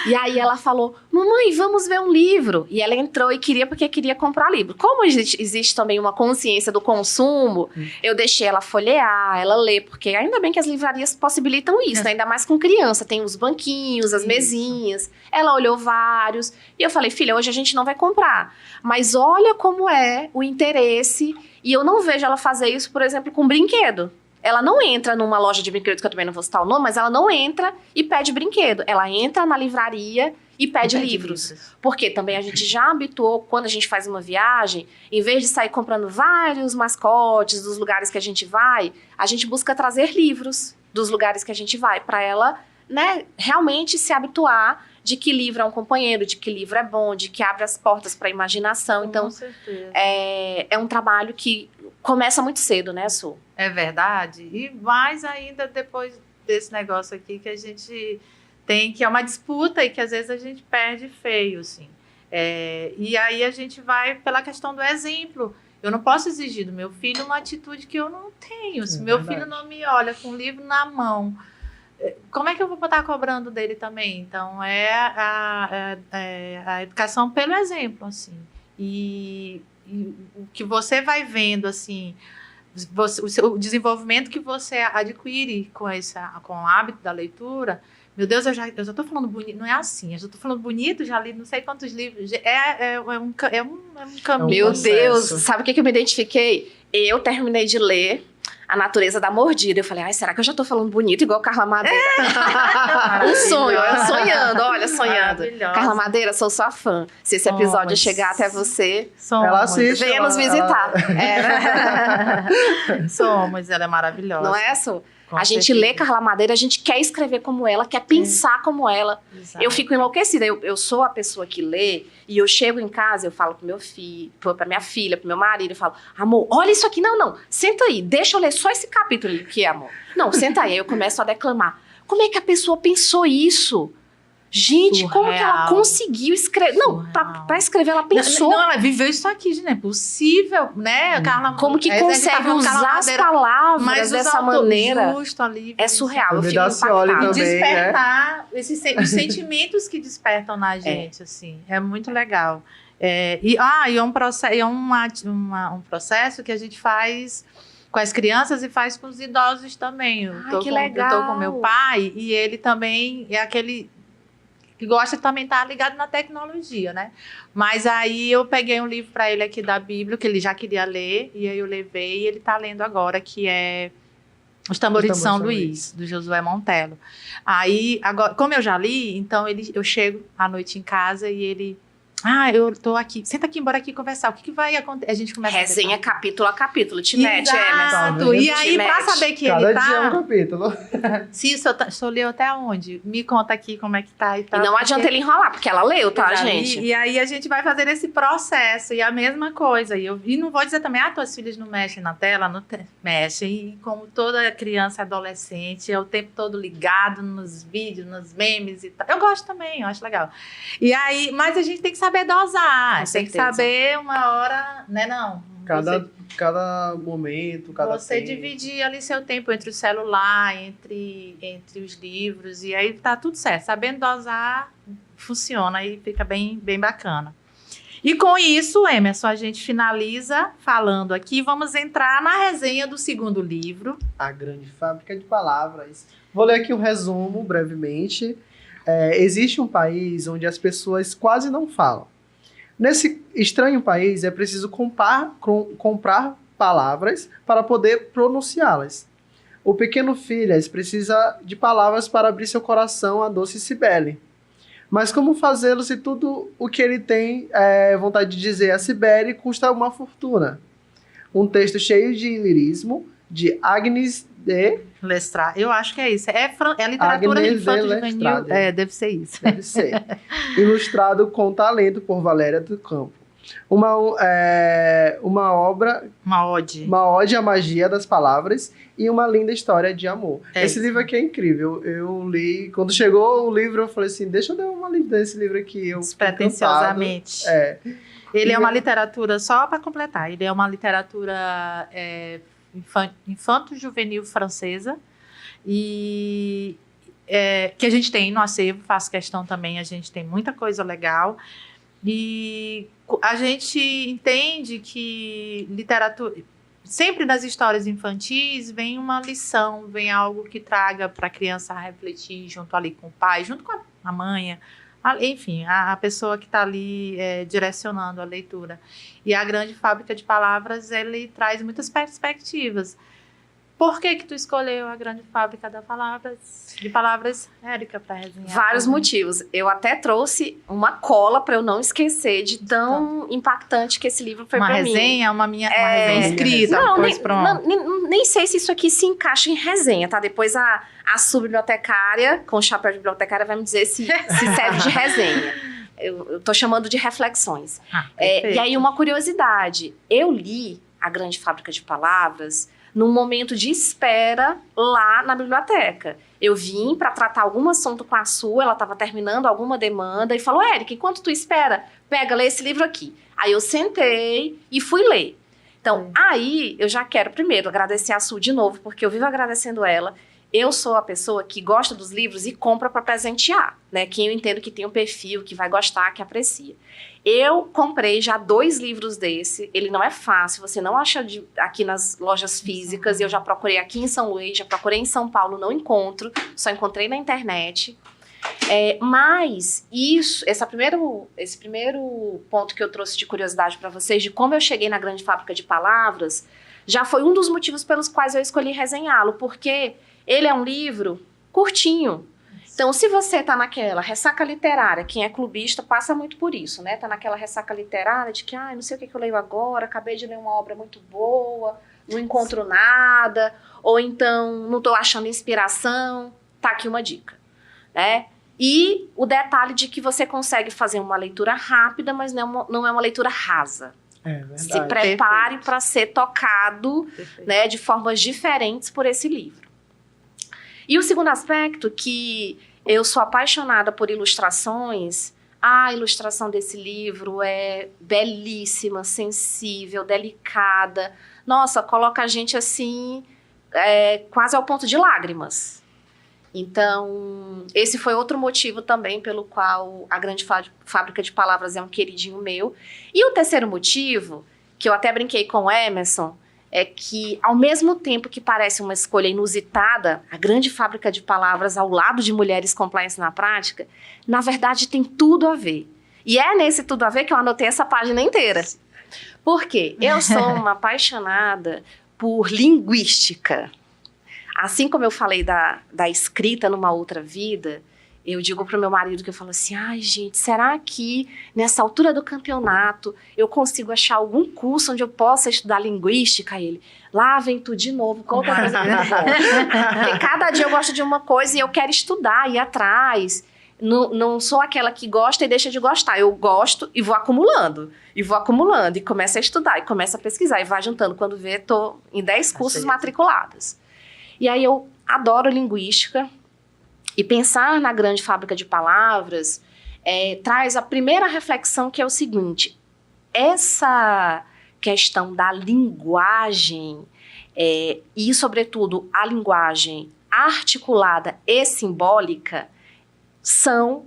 E aí ela falou, mamãe, vamos ver um livro. E ela entrou e porque queria comprar livro. Como existe também uma consciência do consumo, eu deixei ela folhear, ela ler, porque ainda bem que as livrarias possibilitam isso, né? Ainda mais com criança. Tem os banquinhos, as mesinhas. Ela olhou vários. E eu falei, filha, hoje a gente não vai comprar. Mas olha como é o interesse. E eu não vejo ela fazer isso, por exemplo, com brinquedo. Ela não entra numa loja de brinquedos, que eu também não vou citar o nome, mas ela não entra e pede brinquedo. Ela entra na livraria e pede livros. Porque também a gente já habituou, quando a gente faz uma viagem, em vez de sair comprando vários mascotes dos lugares que a gente vai, a gente busca trazer livros dos lugares que a gente vai, para ela, né, realmente se habituar de que livro é um companheiro, de que livro é bom, de que abre as portas para a imaginação. Então, com certeza. É um trabalho que começa muito cedo, né, Su? É verdade. E mais ainda depois desse negócio aqui que a gente tem, que é uma disputa e que às vezes a gente perde feio, assim. E aí a gente vai pela questão do exemplo. Eu não posso exigir do meu filho uma atitude que eu não tenho. Se meu filho não me olha com o livro na mão, como é que eu vou estar cobrando dele também? Então, a educação pelo exemplo, assim. E o que você vai vendo, assim, o desenvolvimento que você adquire com o hábito da leitura. Meu Deus, eu já estou falando bonito, não é assim, eu já estou falando bonito, já li não sei quantos livros, é um caminho. Meu Deus, sabe o que eu me identifiquei? Eu terminei de ler A Natureza da Mordida, eu falei, será que eu já estou falando bonito igual Carla Madeira? Um sonho, eu sonhando. Carla Madeira, sou sua fã. Se esse episódio chegar até você, ela assiste, venha nos visitar. Somos, ela é maravilhosa. Não é, Su? A gente lê Carla Madeira, a gente quer escrever como ela, quer pensar como ela. Exato. Eu fico enlouquecida. Eu sou a pessoa que lê e eu chego em casa, eu falo pro meu filho, pra minha filha, pro meu marido, eu falo, amor, olha isso aqui. Não, senta aí, deixa eu ler só esse capítulo. Ele, que é, amor? Não, senta aí. Aí eu começo a declamar. Como é que a pessoa pensou isso? Gente, surreal. Como que ela conseguiu escrever? Não, pra escrever ela pensou. Não, ela viveu isso aqui, gente. Não é possível, né? Carla, como que consegue usar as palavras dessa maneira? Justo ali, é surreal. Eu fico impactada. E despertar os sentimentos que despertam na gente, assim. É muito legal. E é um processo que a gente faz com as crianças e faz com os idosos também. Que legal. Eu tô com meu pai e ele também é aquele que gosta de também estar ligado na tecnologia, né? Mas aí eu peguei um livro para ele aqui da Bíblia, que ele já queria ler, e aí eu levei, e ele está lendo agora, que é Os Tambores de São Luís, do Josué Montello. Aí, agora, como eu já li, então eu chego à noite em casa e ele... eu tô aqui. Senta aqui, bora aqui conversar. O que vai acontecer? A gente começa resenha capítulo a capítulo. Te mete, Emerson. E aí, pra saber que cada ele tá... dia é um capítulo. Se isso leu até onde? Me conta aqui como é que tá e tal. E não adianta ele enrolar, porque ela leu, tá, gente? E aí a gente vai fazer esse processo. E a mesma coisa. E não vou dizer também, tuas filhas não mexem na tela? Não mexem. E como toda criança e adolescente, é o tempo todo ligado nos vídeos, nos memes e tal. Eu gosto também, eu acho legal. E aí, mas a gente tem que saber dosar, tem que saber uma hora, né, não? Cada momento, cada você tempo. Dividir ali seu tempo entre o celular, entre os livros, e aí tá tudo certo. Sabendo dosar, funciona e fica bem, bem bacana. E com isso, Emerson, a gente finaliza falando aqui, vamos entrar na resenha do segundo livro. A Grande Fábrica de Palavras. Vou ler aqui um resumo, brevemente. Existe um país onde as pessoas quase não falam. Nesse estranho país, é preciso comprar palavras para poder pronunciá-las. O pequeno Phileas precisa de palavras para abrir seu coração à doce Cibele. Mas como fazê-lo se tudo o que ele tem vontade de dizer a Cibele custa uma fortuna? Um texto cheio de lirismo, de Agnes de Lestrade. Eu acho que é isso. É literatura infanto-juvenil. Deve ser isso. Deve ser. Ilustrado com talento por Valéria do Campo. Uma obra... Uma ode. Uma ode à magia das palavras e uma linda história de amor. Esse livro aqui é incrível. Eu li... Quando chegou o livro, eu falei assim, deixa eu dar uma lida nesse livro aqui. Despretensiosamente. Ele é uma literatura, só para completar, ele é uma literatura... infanto-juvenil francesa e que a gente tem no acervo, faço questão também, a gente tem muita coisa legal e a gente entende que literatura, sempre nas histórias infantis vem uma lição, vem algo que traga para a criança refletir junto ali com o pai, junto com a mãe, enfim, a pessoa que está ali direcionando a leitura. E a Grande Fábrica de Palavras, ele traz muitas perspectivas. Por que tu escolheu a Grande Fábrica de Palavras, Érica, para resenhar? Vários motivos. Eu até trouxe uma cola para eu não esquecer de tão impactante que esse livro foi para mim. Uma resenha resenha escrita? Nem sei se isso aqui se encaixa em resenha, tá? Depois a subbibliotecária, com o chapéu de bibliotecária, vai me dizer se serve de resenha. Eu tô chamando de reflexões. E aí, uma curiosidade. Eu li A Grande Fábrica de Palavras num momento de espera lá na biblioteca. Eu vim para tratar algum assunto com a Su, ela estava terminando alguma demanda e falou, Érica, enquanto tu espera, lê esse livro aqui. Aí eu sentei e fui ler. Então, aí eu já quero primeiro agradecer a Su de novo, porque eu vivo agradecendo ela. eu sou a pessoa que gosta dos livros e compra para presentear, né? Quem eu entendo que tem um perfil, que vai gostar, que aprecia. Eu comprei já 2 livros desse, ele não é fácil, você não acha aqui nas lojas físicas, eu já procurei aqui em São Luís, já procurei em São Paulo, não encontro, só encontrei na internet. Mas esse primeiro ponto que eu trouxe de curiosidade para vocês, de como eu cheguei na Grande Fábrica de Palavras, já foi um dos motivos pelos quais eu escolhi resenhá-lo, porque ele é um livro curtinho. Então, se você está naquela ressaca literária, quem é clubista passa muito por isso, né? Está naquela ressaca literária de que, não sei o que eu leio agora, acabei de ler uma obra muito boa, não encontro nada, ou então não estou achando inspiração, tá aqui uma dica, né? E o detalhe de que você consegue fazer uma leitura rápida, mas não é uma leitura rasa. Se prepare para ser tocado, né, de formas diferentes por esse livro. E o segundo aspecto, que eu sou apaixonada por ilustrações, a ilustração desse livro é belíssima, sensível, delicada. Nossa, coloca a gente assim, quase ao ponto de lágrimas. Então, esse foi outro motivo também pelo qual a Grande Fábrica de Palavras é um queridinho meu. E o terceiro motivo, que eu até brinquei com o Emerson, é que, ao mesmo tempo que parece uma escolha inusitada, a Grande Fábrica de Palavras ao lado de Mulheres Compliance na Prática, na verdade tem tudo a ver. E é nesse tudo a ver que eu anotei essa página inteira. Por quê? Eu sou uma apaixonada por linguística. Assim como eu falei da escrita numa outra vida, eu digo pro meu marido que eu falo assim, gente, será que nessa altura do campeonato eu consigo achar algum curso onde eu possa estudar linguística? E ele, lá vem tu de novo, com outra coisa muito bom. Porque cada dia eu gosto de uma coisa e eu quero estudar, ir atrás. Não sou aquela que gosta e deixa de gostar. Eu gosto e vou acumulando. E começo a estudar, e começo a pesquisar. E vai juntando. Quando vê, tô em 10 cursos matriculados. E aí eu adoro linguística. E pensar na Grande Fábrica de Palavras traz a primeira reflexão, que é o seguinte. Essa questão da linguagem, e sobretudo a linguagem articulada e simbólica, são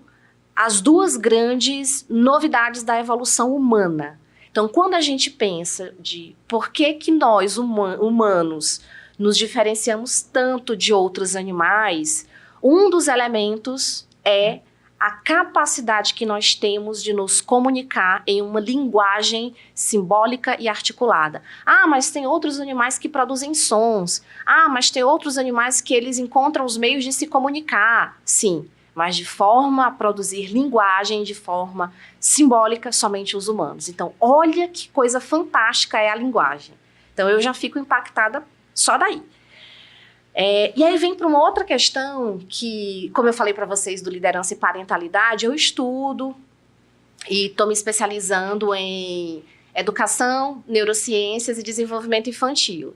as 2 grandes novidades da evolução humana. Então, quando a gente pensa de por que nós, humanos, nos diferenciamos tanto de outros animais, um dos elementos é a capacidade que nós temos de nos comunicar em uma linguagem simbólica e articulada. Mas tem outros animais que produzem sons. Mas tem outros animais que eles encontram os meios de se comunicar. Sim, mas de forma a produzir linguagem, de forma simbólica, somente os humanos. Então, olha que coisa fantástica é a linguagem. Então, eu já fico impactada só daí. E aí vem para uma outra questão que, como eu falei para vocês do liderança e parentalidade, eu estudo e estou me especializando em educação, neurociências e desenvolvimento infantil.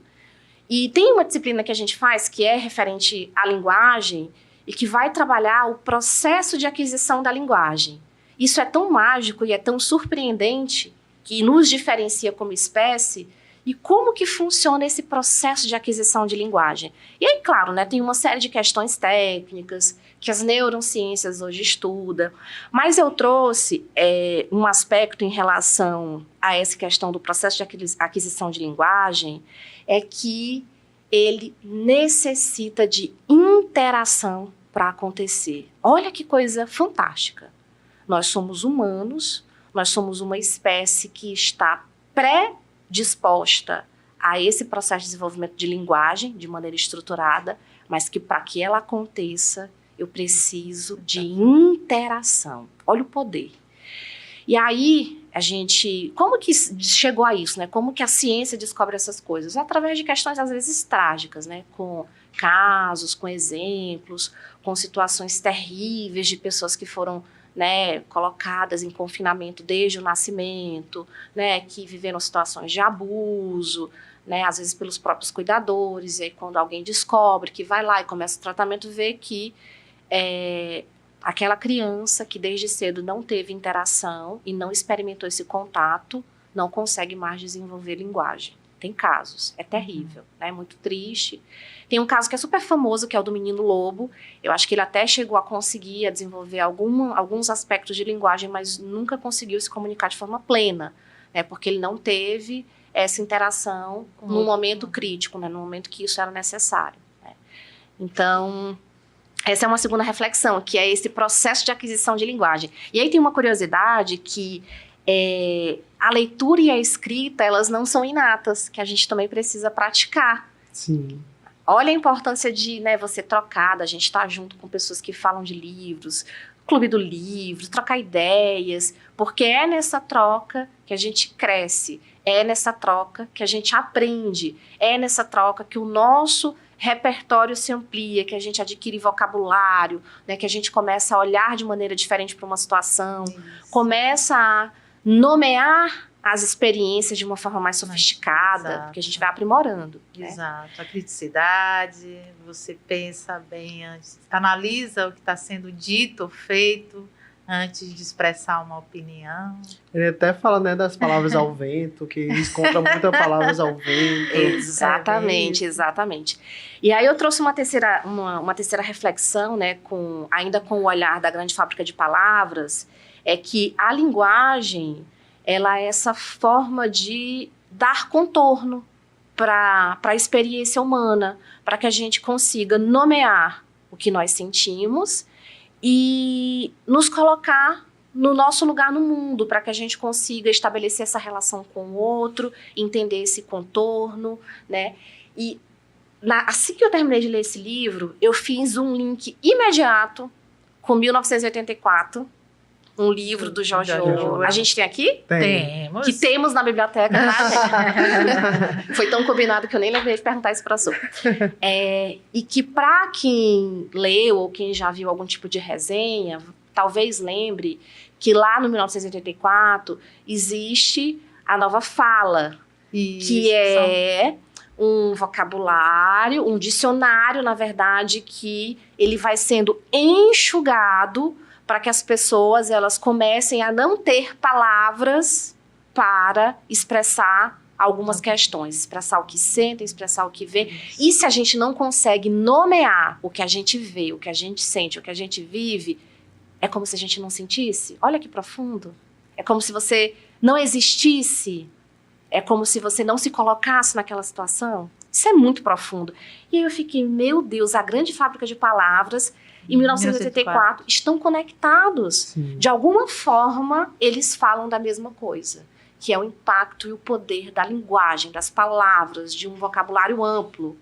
E tem uma disciplina que a gente faz que é referente à linguagem e que vai trabalhar o processo de aquisição da linguagem. Isso é tão mágico e é tão surpreendente que nos diferencia como espécie. E como que funciona esse processo de aquisição de linguagem? E aí, claro, né, tem uma série de questões técnicas que as neurociências hoje estudam, mas eu trouxe um aspecto em relação a essa questão do processo de aquisição de linguagem, é que ele necessita de interação para acontecer. Olha que coisa fantástica. Nós somos humanos, nós somos uma espécie que está disposta a esse processo de desenvolvimento de linguagem de maneira estruturada, mas que para que ela aconteça, eu preciso de interação. Olha o poder. E aí, como que chegou a isso, né? Como que a ciência descobre essas coisas? Através de questões, às vezes, trágicas, né? Com casos, com exemplos, com situações terríveis de pessoas que foram, né, colocadas em confinamento desde o nascimento, né, que viveram situações de abuso, né, às vezes pelos próprios cuidadores, e aí quando alguém descobre, que vai lá e começa o tratamento, vê que aquela criança que desde cedo não teve interação e não experimentou esse contato, não consegue mais desenvolver linguagem. Tem casos, é terrível, né? É muito triste. Tem um caso que é super famoso, que é o do menino lobo. Eu acho que ele até chegou a conseguir a desenvolver alguns aspectos de linguagem, mas nunca conseguiu se comunicar de forma plena, né? Porque ele não teve essa interação no momento crítico, né? No momento que isso era necessário, né? Então, essa é uma segunda reflexão, que é esse processo de aquisição de linguagem. E aí tem uma curiosidade que a leitura e a escrita, elas não são inatas, que a gente também precisa praticar. Sim. Olha a importância de, né, você trocar, a gente estar junto com pessoas que falam de livros, clube do livro, trocar ideias, porque é nessa troca que a gente cresce, é nessa troca que a gente aprende, é nessa troca que o nosso repertório se amplia, que a gente adquire vocabulário, né, que a gente começa a olhar de maneira diferente para uma situação, começa a nomear as experiências de uma forma mais sofisticada, Exato. porque a gente vai aprimorando. Né? Exato, a criticidade, você pensa bem antes, analisa o que está sendo dito ou feito antes de expressar uma opinião. Ele até fala, né, das palavras ao vento, que eles compram muitas palavras ao vento. Exatamente, exatamente. E aí eu trouxe uma terceira reflexão, né, ainda com o olhar da grande fábrica de palavras, é que a linguagem, ela é essa forma de dar contorno para a experiência humana, para que a gente consiga nomear o que nós sentimos e nos colocar no nosso lugar no mundo, para que a gente consiga estabelecer essa relação com o outro, entender esse contorno, né? E assim que eu terminei de ler esse livro, eu fiz um link imediato com 1984, um livro do George Orwell. A gente tem aqui? Temos. Que temos na biblioteca, tá? Foi tão combinado que eu nem lembrei de perguntar isso para a Su. E que para quem leu ou quem já viu algum tipo de resenha, talvez lembre que lá no 1984 existe a nova fala, que é um vocabulário, um dicionário, na verdade, que ele vai sendo enxugado para que as pessoas elas comecem a não ter palavras para expressar algumas questões, expressar o que sentem, expressar o que vê. E se a gente não consegue nomear o que a gente vê, o que a gente sente, o que a gente vive, é como se a gente não sentisse. Olha que profundo. É como se você não existisse. É como se você não se colocasse naquela situação. Isso é muito profundo. E aí eu fiquei, meu Deus, a grande fábrica de palavras em 1984 estão conectados. Sim. De alguma forma, eles falam da mesma coisa, que é o impacto e o poder da linguagem, das palavras, de um vocabulário amplo.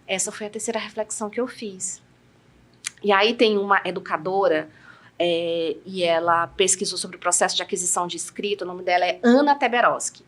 Essa foi a terceira reflexão que eu fiz. E aí tem uma educadora, e ela pesquisou sobre o processo de aquisição de escrita, o nome dela é Anna Teberoski.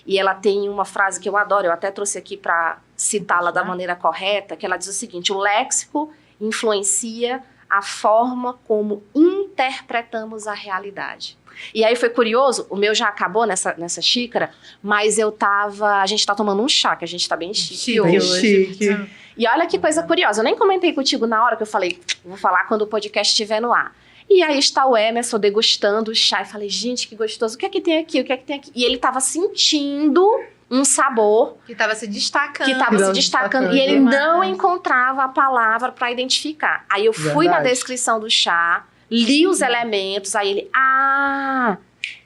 E ela tem uma frase que eu adoro, eu até trouxe aqui para citá-la da maneira correta, que ela diz o seguinte: o léxico influencia a forma como interpretamos a realidade. E aí foi curioso, o meu já acabou nessa xícara, mas a gente tá tomando um chá, que a gente tá bem chique hoje. Chique. E olha que coisa curiosa, eu nem comentei contigo na hora que eu falei, vou falar quando o podcast estiver no ar. E aí está o Emerson degustando o chá. E falei, gente, que gostoso. O que é que tem aqui? O que é que tem aqui? E ele estava sentindo um sabor. Que estava se destacando. E ele não encontrava a palavra para identificar. Aí eu fui na descrição do chá, li os elementos. Aí ele,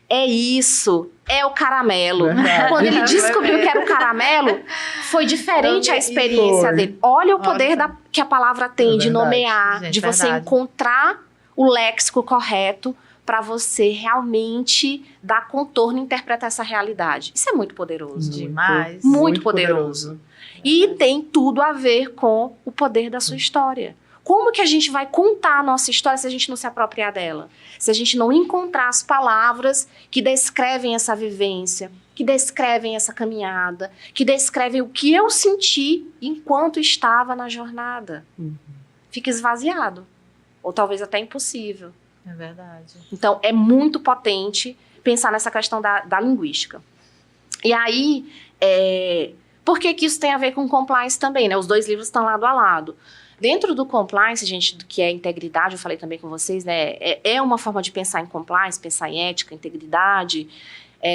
é isso. É o caramelo. Verdade. Quando ele descobriu que era o caramelo, foi diferente a experiência dele. Olha o poder que a palavra tem de nomear, gente, de você encontrar o léxico correto para você realmente dar contorno e interpretar essa realidade. Isso é muito poderoso. Demais. Muito poderoso. E tem tudo a ver com o poder da sua história. Como que a gente vai contar a nossa história se a gente não se apropriar dela? Se a gente não encontrar as palavras que descrevem essa vivência, que descrevem essa caminhada, que descrevem o que eu senti enquanto estava na jornada. Fica esvaziado. Ou talvez até impossível. É verdade. Então, é muito potente pensar nessa questão da linguística. E aí, por que isso tem a ver com compliance também, né? Os dois livros estão lado a lado. Dentro do compliance, gente, que é integridade, eu falei também com vocês, né? É uma forma de pensar em compliance, pensar em ética, integridade.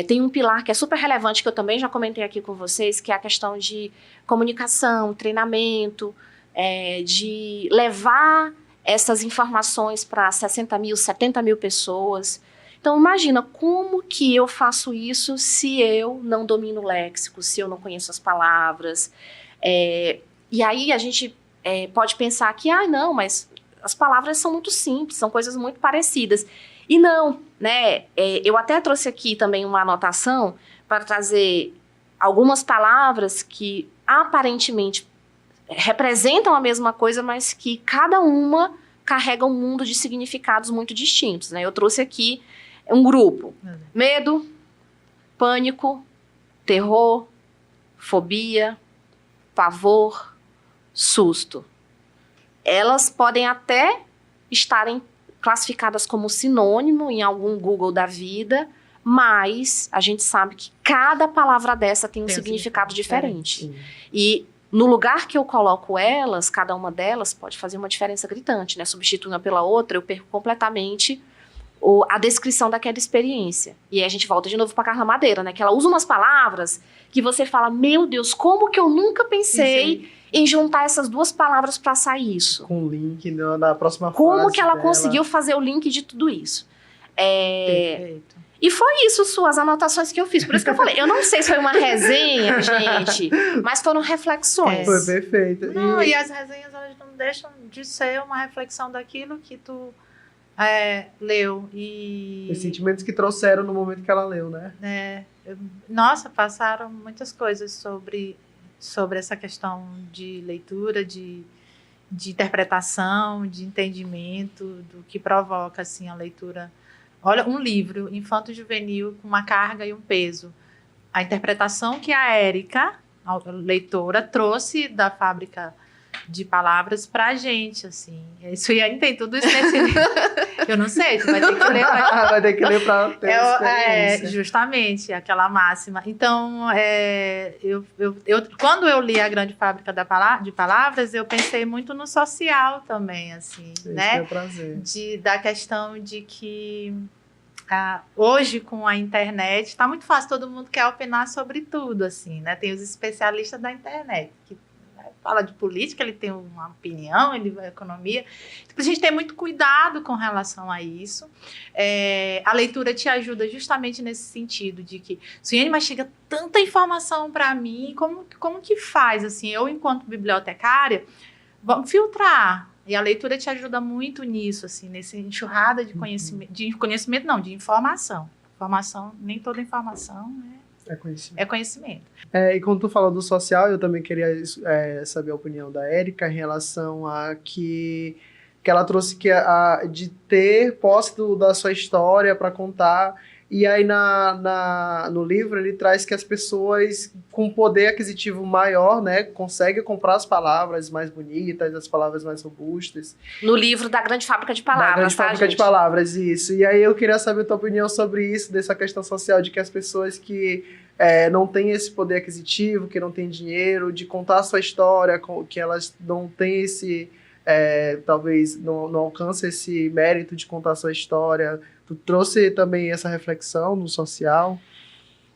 Tem um pilar que é super relevante, que eu também já comentei aqui com vocês, que é a questão de comunicação, treinamento, de levar essas informações para 60 mil, 70 mil pessoas. Então, imagina como que eu faço isso se eu não domino o léxico, se eu não conheço as palavras. E aí a gente pode pensar que, não, mas as palavras são muito simples, são coisas muito parecidas. E não, né? Eu até trouxe aqui também uma anotação para trazer algumas palavras que aparentemente representam a mesma coisa, mas que cada uma carrega um mundo de significados muito distintos, né? Eu trouxe aqui um grupo: medo, pânico, terror, fobia, pavor, susto. Elas podem até estarem classificadas como sinônimo em algum Google da vida, mas a gente sabe que cada palavra dessa tem um significado diferente. E no lugar que eu coloco elas, cada uma delas pode fazer uma diferença gritante, né? Substituindo uma pela outra, eu perco completamente a descrição daquela experiência. E aí a gente volta de novo para Carla Madeira, né? Que ela usa umas palavras que você fala, meu Deus, como que eu nunca pensei em juntar essas duas palavras para sair isso? Com o link na próxima frase. Como que ela dela conseguiu fazer o link de tudo isso? Perfeito. E foi isso, as anotações que eu fiz. Por isso que eu falei, eu não sei se foi uma resenha, gente, mas foram reflexões. Foi perfeito. Não, e as resenhas, elas não deixam de ser uma reflexão daquilo que tu leu. E os sentimentos que trouxeram no momento que ela leu, né? Nossa, passaram muitas coisas sobre essa questão de leitura, de interpretação, de entendimento, do que provoca, assim, a leitura. Olha, um livro infanto-juvenil com uma carga e um peso. A interpretação que a Érica, a leitora, trouxe da fábrica de palavras pra gente, assim. Isso aí tem tudo isso nesse livro. Eu não sei, tu vai ter que ler. Vai ter que ler pra ter experiência. Justamente, aquela máxima. Então, quando eu li A Grande Fábrica de Palavras, eu pensei muito no social também, assim, né? É um prazer. Da questão de que hoje, com a internet, está muito fácil, todo mundo quer opinar sobre tudo, assim, né? Tem os especialistas da internet, que fala de política, ele tem uma opinião, ele vai economia. A gente tem muito cuidado com relação a isso. A leitura te ajuda justamente nesse sentido de que, Suiane, mas chega tanta informação para mim, como que faz? Assim, eu, enquanto bibliotecária, vamos filtrar. E a leitura te ajuda muito nisso, assim, nessa enxurrada de conhecimento, de informação. Informação, nem toda informação é conhecimento. E quando tu falou do social, eu também queria saber a opinião da Érica em relação a que ela trouxe de ter posse da sua história para contar. E aí no livro ele traz que as pessoas com poder aquisitivo maior, né, conseguem comprar as palavras mais bonitas, as palavras mais robustas. No livro da Grande Fábrica de Palavras, da Grande Fábrica de Palavras, isso. E aí eu queria saber a tua opinião sobre isso, dessa questão social de que as pessoas que não têm esse poder aquisitivo, que não têm dinheiro, de contar a sua história, que elas não têm esse... talvez não alcancem esse mérito de contar a sua história. Tu trouxe também essa reflexão no social?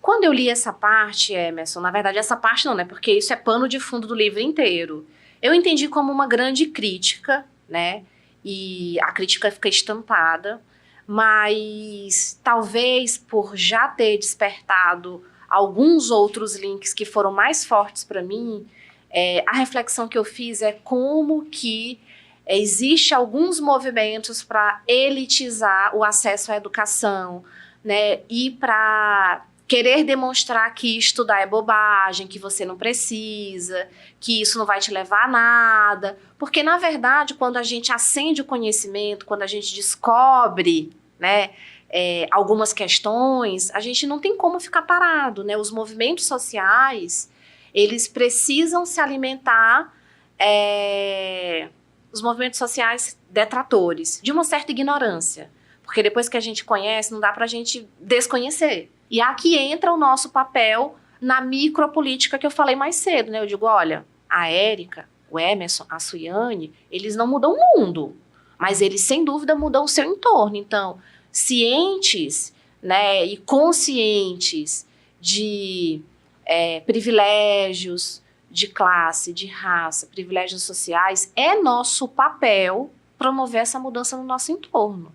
Quando eu li essa parte, Emerson, na verdade essa parte não, né? Porque isso é pano de fundo do livro inteiro. Eu entendi como uma grande crítica, né? E a crítica fica estampada, mas talvez por já ter despertado alguns outros links que foram mais fortes para mim, a reflexão que eu fiz é como que existe alguns movimentos para elitizar o acesso à educação, né? E para querer demonstrar que estudar é bobagem, que você não precisa, que isso não vai te levar a nada. Porque, na verdade, quando a gente acende o conhecimento, quando a gente descobre, né, algumas questões, a gente não tem como ficar parado, né? Os movimentos sociais, eles precisam se alimentar... os movimentos sociais detratores, de uma certa ignorância. Porque depois que a gente conhece, não dá pra gente desconhecer. E aqui entra o nosso papel na micropolítica que eu falei mais cedo, né? Eu digo, olha, a Érica, o Emerson, a Suiane, eles não mudam o mundo, mas eles, sem dúvida, mudam o seu entorno. Então, cientes né, e conscientes de privilégios de classe, de raça, privilégios sociais, é nosso papel promover essa mudança no nosso entorno.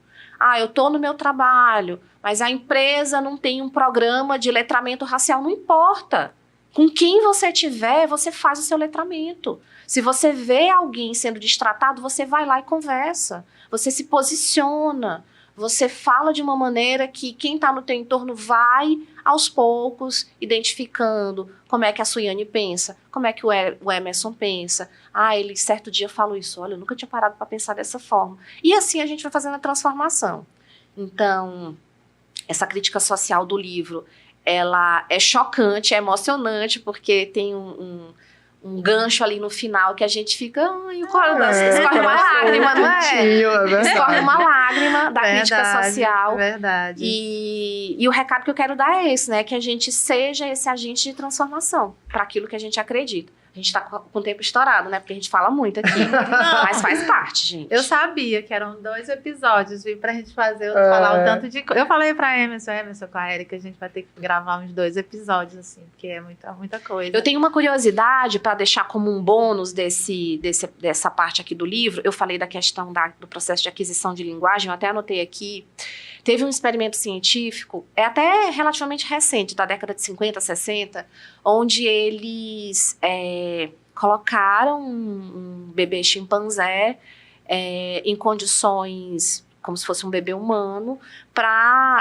Eu estou no meu trabalho, mas a empresa não tem um programa de letramento racial, não importa. Com quem você tiver, você faz o seu letramento. Se você vê alguém sendo destratado, você vai lá e conversa. Você se posiciona. Você fala de uma maneira que quem está no teu entorno vai, aos poucos, identificando como é que a Suiane pensa, como é que o Emerson pensa. Ele certo dia falou isso. Olha, eu nunca tinha parado para pensar dessa forma. E assim a gente vai fazendo a transformação. Então, essa crítica social do livro, ela é chocante, é emocionante, porque tem um gancho ali no final que a gente fica... escorre uma lágrima, não é? Escorre uma lágrima da crítica social. Verdade. E o recado que eu quero dar é esse, né? Que a gente seja esse agente de transformação para aquilo que a gente acredita. A gente tá com o tempo estourado, né? Porque a gente fala muito aqui. Mas faz parte, gente. Eu sabia que eram 2 episódios, viu? Pra gente falar o tanto de coisa. Eu falei pra Emerson, com a Érica, a gente vai ter que gravar uns 2 episódios, assim, porque é muita coisa. Eu tenho uma curiosidade para deixar como um bônus dessa parte aqui do livro. Eu falei da questão do processo de aquisição de linguagem, eu até anotei aqui. Teve um experimento científico, até relativamente recente, da década de 50, 60, onde eles colocaram um bebê chimpanzé em condições como se fosse um bebê humano,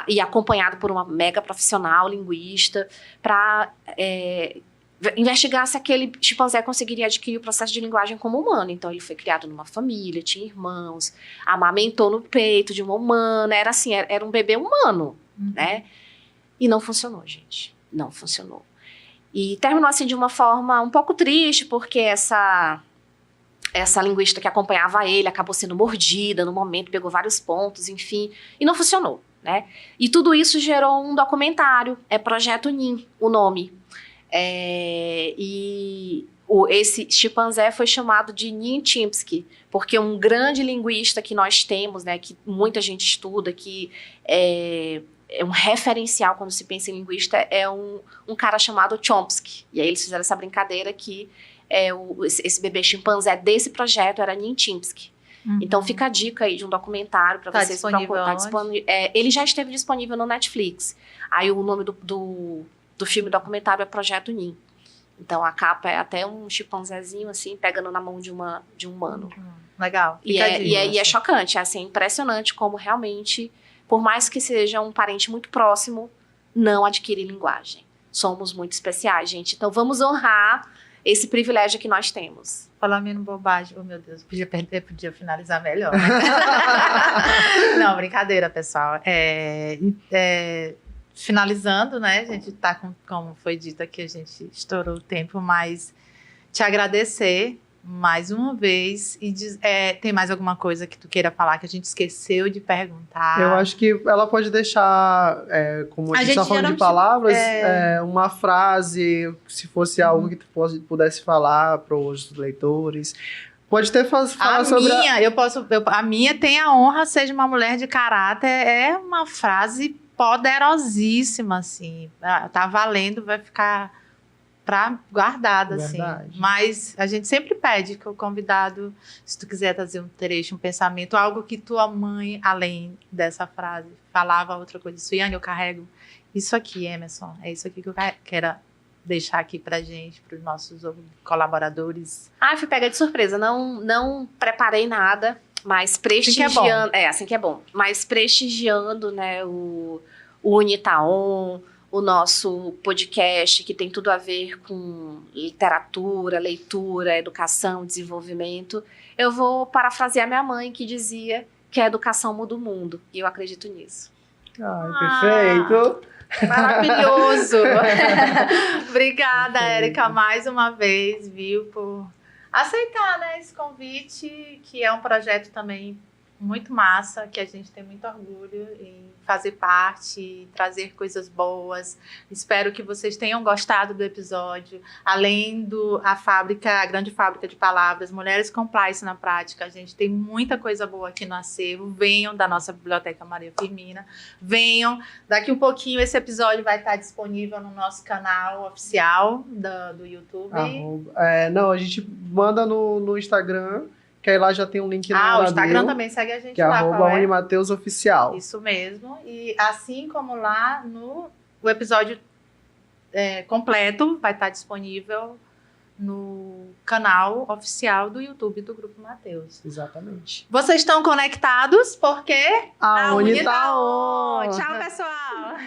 e acompanhado por uma mega profissional linguista, para investigar se aquele chimpanzé conseguiria adquirir o processo de linguagem como humano. Então, ele foi criado numa família, tinha irmãos, amamentou no peito de uma humana, era assim, era um bebê humano, né? E não funcionou, gente. Não funcionou. E terminou assim de uma forma um pouco triste, porque essa linguista que acompanhava ele acabou sendo mordida no momento, pegou vários pontos, enfim, e não funcionou, né? E tudo isso gerou um documentário, Projeto NIM, o nome. Esse chimpanzé foi chamado de Nin Chimpsky, porque um grande linguista que nós temos, né, que muita gente estuda, que é um referencial quando se pensa em linguista, é um cara chamado Chomsky. E aí eles fizeram essa brincadeira que esse bebê chimpanzé desse projeto era Nin Chimpsky. Então fica a dica aí de um documentário para vocês procurarem. Ele já esteve disponível no Netflix. Aí o nome do filme documentário é Projeto NIM. Então a capa é até um chimpanzézinho assim, pegando na mão de um humano. Legal. E é chocante, assim, impressionante como realmente, por mais que seja um parente muito próximo, não adquire linguagem. Somos muito especiais, gente. Então vamos honrar esse privilégio que nós temos. Falar menos bobagem. Oh, meu Deus, podia finalizar melhor. Né? Não, brincadeira, pessoal. Finalizando, né? A gente tá como foi dito aqui, a gente estourou o tempo, mas te agradecer mais uma vez. E tem mais alguma coisa que tu queira falar que a gente esqueceu de perguntar? Eu acho que ela pode deixar, como a gente está falando de palavras, uma frase, se fosse algo que tu pudesse falar para os leitores. Pode ter falar sobre a minha tem a honra, seja uma mulher de caráter, é uma frase poderosíssima, assim, tá valendo, vai ficar guardada, assim. Mas a gente sempre pede que o convidado, se tu quiser trazer um trecho, um pensamento, algo que tua mãe, além dessa frase, falava outra coisa. Suiane, eu carrego isso aqui, Emerson, é isso aqui que eu quero deixar aqui pra gente, pros nossos colaboradores. Fui pega de surpresa, não preparei nada, mas prestigiando... Assim que é bom. Mas prestigiando, né, o Unitaon, o nosso podcast, que tem tudo a ver com literatura, leitura, educação, desenvolvimento. Eu vou parafrasear minha mãe, que dizia que a educação muda o mundo. E eu acredito nisso. Perfeito! Maravilhoso! Obrigada, Érica, mais uma vez, viu, por aceitar, né, esse convite, que é um projeto também muito massa, que a gente tem muito orgulho em fazer parte, trazer coisas boas. Espero que vocês tenham gostado do episódio. Além a grande fábrica de palavras, Mulheres Compliance na Prática, a gente tem muita coisa boa aqui no acervo. Venham da nossa Biblioteca Maria Firmina. Venham. Daqui um pouquinho esse episódio vai estar disponível no nosso canal oficial do YouTube. Não, a gente manda no Instagram, que aí lá já tem um link no o Instagram também segue a gente que é lá. @unimateusoficial. Isso mesmo. E assim como lá o episódio completo vai estar disponível no canal oficial do YouTube do Grupo Mateus. Exatamente. Vocês estão conectados porque a Uni tá on. Tchau, pessoal!